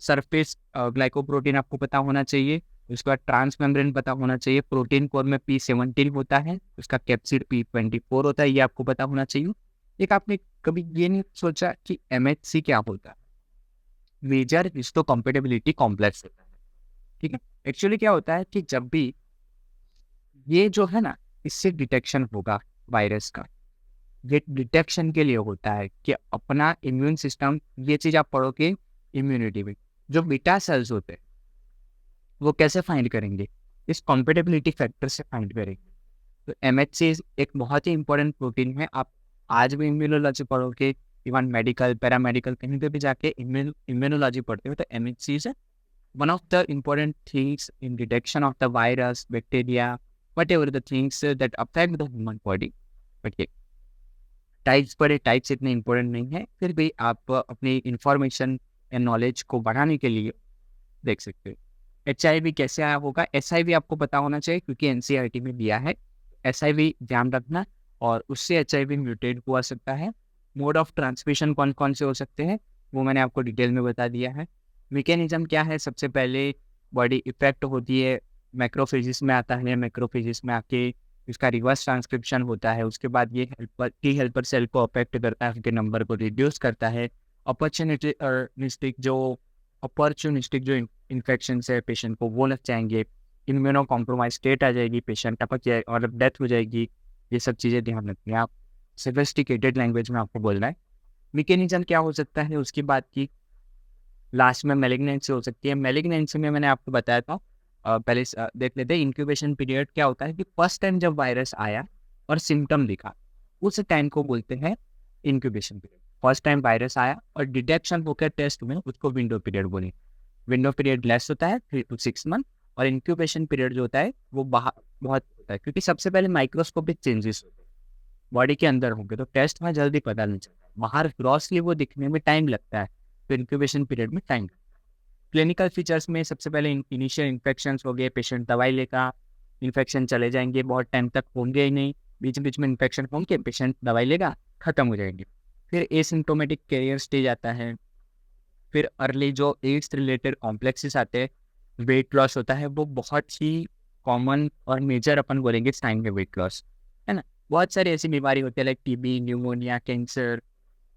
सरफेस ग्लाइकोप्रोटीन आपको पता होना चाहिए, उसके बाद ट्रांस मेम्ब्रेन पता होना चाहिए। प्रोटीन कोर में P17 होता है, उसका कैप्सिड P24 होता है, ये आपको पता होना चाहिए। एक आपने कभी ये नहीं सोचा कि MHC क्या होता है? मेजर हिस्टोकम्पैटिबिलिटी कॉम्प्लेक्स होता है। ठीक है, एक्चुअली क्या होता है कि जब भी ये जो है ना, इससे डिटेक्शन होगा वायरस का, ये डिटेक्शन के लिए होता है कि अपना इम्यून सिस्टम, ये चीज़ आप पढ़ोगे इम्यूनिटी में, जो बीटा सेल्स होते हैं वो कैसे फाइंड करेंगे, इस कॉम्पेटेबिलिटी फैक्टर से फाइंड करेंगे। तो MHC एक बहुत ही इंपॉर्टेंट प्रोटीन है। आप आज भी इम्यूनोलॉजी पढ़ोगे, इवन मेडिकल, पैरामेडिकल, कहीं पे भी जाके इम्यूनोलॉजी पढ़ते हो तो MHC is one of the important things in detection of the virus, bacteria, whatever the things that affect the human body। But ये टाइप्स इतने इंपॉर्टेंट नहीं है, फिर भी आप अपनी इंफॉर्मेशन या नॉलेज को बढ़ाने के लिए देख सकते हो। HIV कैसे आया होगा? SIV आपको पता होना चाहिए क्योंकि NCERT में दिया है। SIV ध्यान रखना, और उससे HIV म्यूटेट हुआ सकता है। मोड ऑफ ट्रांसमिशन कौन कौन से हो सकते हैं वो मैंने आपको डिटेल में बता दिया है। मैकेनिज्म क्या है? सबसे पहले बॉडी इफेक्ट होती है, मैक्रोफेजिस में आता है, मैक्रोफेजिस में आके इसका रिवर्स ट्रांसक्रिप्शन होता है। उसके बाद ये टी हेल्पर सेल को अफेक्ट करता है, उनके नंबर को रिड्यूस करता है। अपॉर्चुनिस्टिक जो इन्फेक्शन है पेशेंट को वो लग जाएंगे, इम्यूनो कॉम्प्रोमाइज स्टेट आ जाएगी, पेशेंट टपक जाए और डेथ हो जाएगी। ये सब चीज़ें ध्यान रखनी है आप, सोफिस्टिकेटेड लैंग्वेज में आपको बोलना है। मैकेनिज्म क्या हो सकता है उसकी बात की। लास्ट में मैलिग्नेंसी हो सकती है। मैलिग्नेंसी में मैंने आपको बताया था, पहले देख लेते हैं इंक्यूबेशन पीरियड क्या होता है कि फर्स्ट टाइम जब वायरस आया और सिम्टम दिखा, उस टाइम को बोलते हैं incubation period. First time virus आया और डिटेक्शन होकर टेस्ट में, उसको विंडो पीरियड बोलेंगे। विंडो पीरियड लेस होता है 3 to 6 मंथ, और इंक्यूबेशन पीरियड जो होता है वो बहुत होता है, क्योंकि सबसे पहले माइक्रोस्कोपिक चेंजेस होते हैं बॉडी के अंदर होंगे, तो टेस्ट में जल्दी पता नहीं चलता, बाहर ग्रॉसली वो दिखने में टाइम लगता है, तो इंक्यूबेशन पीरियड में टाइम। क्लिनिकल फीचर्स में सबसे पहले इनिशियल इन्फेक्शन हो गए, पेशेंट दवाई लेगा, इन्फेक्शन चले जाएंगे, बहुत टाइम तक होंगे ही नहीं, बीच बीच में इन्फेक्शन होंगे, पेशेंट दवाई लेगा, खत्म हो जाएंगे। फिर एसिम्प्टोमेटिक कैरियर स्टेज आता है। फिर अर्ली जो एड्स रिलेटेड कॉम्प्लेक्सेस आते हैं, वेट लॉस होता है, वो बहुत ही कॉमन और मेजर अपन बोलेंगे साइन है वेट लॉस, है ना। बहुत सारी ऐसी बीमारी होती है लाइक टीबी, न्यूमोनिया, कैंसर,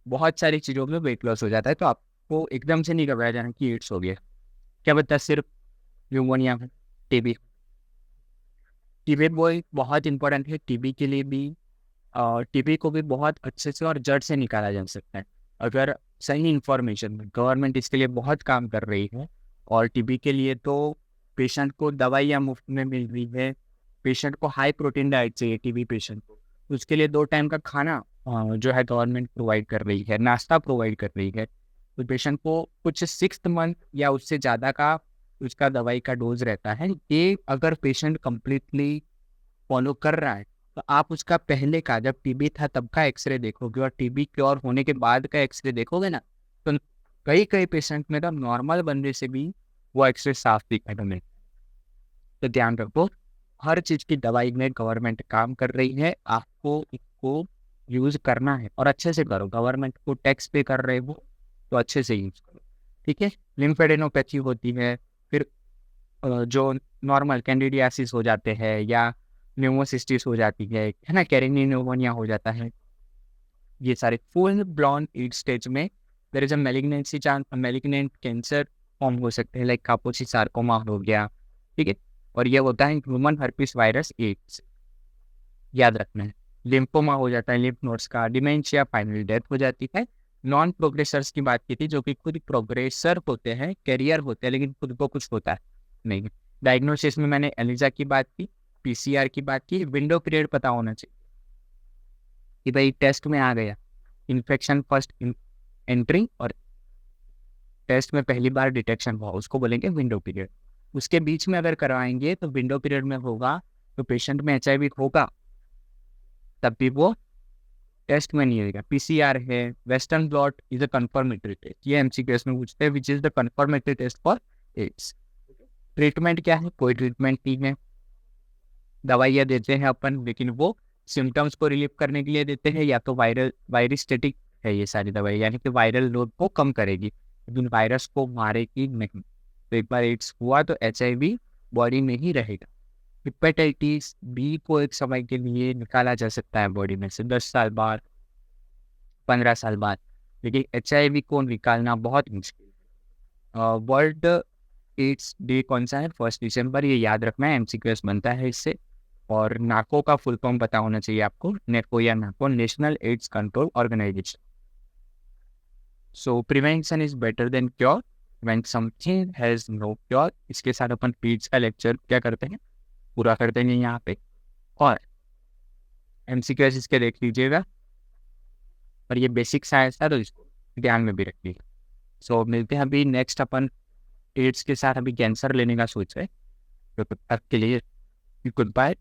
बहुत सारी चीज़ों में वेट लॉस हो जाता है, तो आपको एकदम से नहीं घबराया जाना कि एड्स हो गया। क्या बता, सिर्फ न्यूमोनिया है, टीबी। टीबी बहुत इंपॉर्टेंट है टीबी के लिए भी। टीबी को भी बहुत अच्छे से और जड़ से निकाला जा सकता है अगर सही इंफॉर्मेशन में। गवर्नमेंट इसके लिए बहुत काम कर रही है, और टीबी के लिए तो पेशेंट को दवाइयाँ मुफ्त में मिल रही है। पेशेंट को हाई प्रोटीन डाइट चाहिए टीबी पेशेंट को, उसके लिए 2 टाइम का खाना जो है गवर्नमेंट प्रोवाइड कर रही है, नाश्ता प्रोवाइड कर रही है। तो पेशेंट को कुछ 6th मंथ या उससे ज़्यादा का उसका दवाई का डोज रहता है। ये अगर पेशेंट कम्प्लीटली फॉलो कर रहा है, तो आप उसका पहले का, जब टीबी था तब का एक्सरे देखोगे और टीबी क्योर होने के बाद का एक्सरे देखोगे ना, तो कई पेशेंट में तो नॉर्मल बनने से भी वो एक्सरे साफ दिखाई मिले। तो ध्यान रखो, हर चीज़ की दवाई में गवर्नमेंट काम कर रही है, आपको इसको यूज़ करना है और अच्छे से करो। गवर्नमेंट को टैक्स पे कर रहे हो तो अच्छे से यूज़ करो, ठीक है। लिम्फेडेनोपैथी होती है, फिर जो नॉर्मल कैंडिडियासिस हो जाते हैं या न्यूमोसिस्टिस हो जाती है ना, कैरिनी न्यूमोनिया हो जाता है, ये सारे फुल ब्लॉन एड स्टेज में there is a malignancy chance, malignant cancer form हो सकते हैं, लाइक कापोसी सार्कोमा हो गया, ठीक है। और ये होता है ह्यूमन हर्पिस वायरस एड्स, याद रखना है। लिम्फोमा हो जाता है लिम्फ नोड्स का, डिमेंशिया, फाइनल डेथ हो जाती है। नॉन प्रोग्रेसर्स की बात की थी, जो कि खुद प्रोग्रेसर होते हैं, कैरियर होते हैं, लेकिन खुद को कुछ होता है नहीं। डायग्नोसिस में मैंने एलिजा की बात की, PCR की बात की। विंडो पीरियड पता होना चाहिए कि भाई टेस्ट में आ गया इन्फेक्शन फर्स्ट एंट्री और टेस्ट में पहली बार डिटेक्शन हुआ, उसको बोलेंगे विंडो पीरियड। उसके बीच में अगर करवाएंगे तो विंडो पीरियड में होगा तो पेशेंट में HIV होगा, तब भी वो टेस्ट में नहीं आएगा। PCR है, western blot is a confirmatory test, ये MCQs में पूछते हैं, which is the confirmatory test for AIDS. Treatment क्या है? कोई ट्रीटमेंट नहीं है, दवाइयाँ देते हैं अपन, लेकिन वो सिम्टम्स को रिलीव करने के लिए देते हैं, या तो वायरिस्टेटिक है ये सारी दवाई, यानी कि वायरल लोड को कम करेगी, लेकिन वायरस को मारेगी नहीं। तो एक बार एड्स हुआ तो HIV बॉडी में ही रहेगा। हेपेटाइटिस B को एक समय के लिए निकाला जा सकता है बॉडी में से, 10 साल बाद, 15 साल बाद, लेकिन HIV को निकालना बहुत मुश्किल है। वर्ल्ड एड्स डे कौन सा है? 1 दिसंबर, ये याद रखना है, MCQs बनता है इससे। और नाको का फुल फॉर्म पता होना चाहिए आपको, नेको या NACO, national AIDS control organisation. So prevention is better than cure when something has no cure. इसके साथ अपन पीड्स का लेक्चर क्या करते हैं, पूरा करते हैं यहाँ पे, और MCQs इसके देख लीजिएगा, और ये बेसिक साइंस है तो इसको ध्यान में भी रखिएगा। सो मिलते हैं अभी नेक्स्ट, अपन एड्स के साथ अभी कैंसर लेने का सोच रहे हैं, तो तब तक के लिए गुड बाय।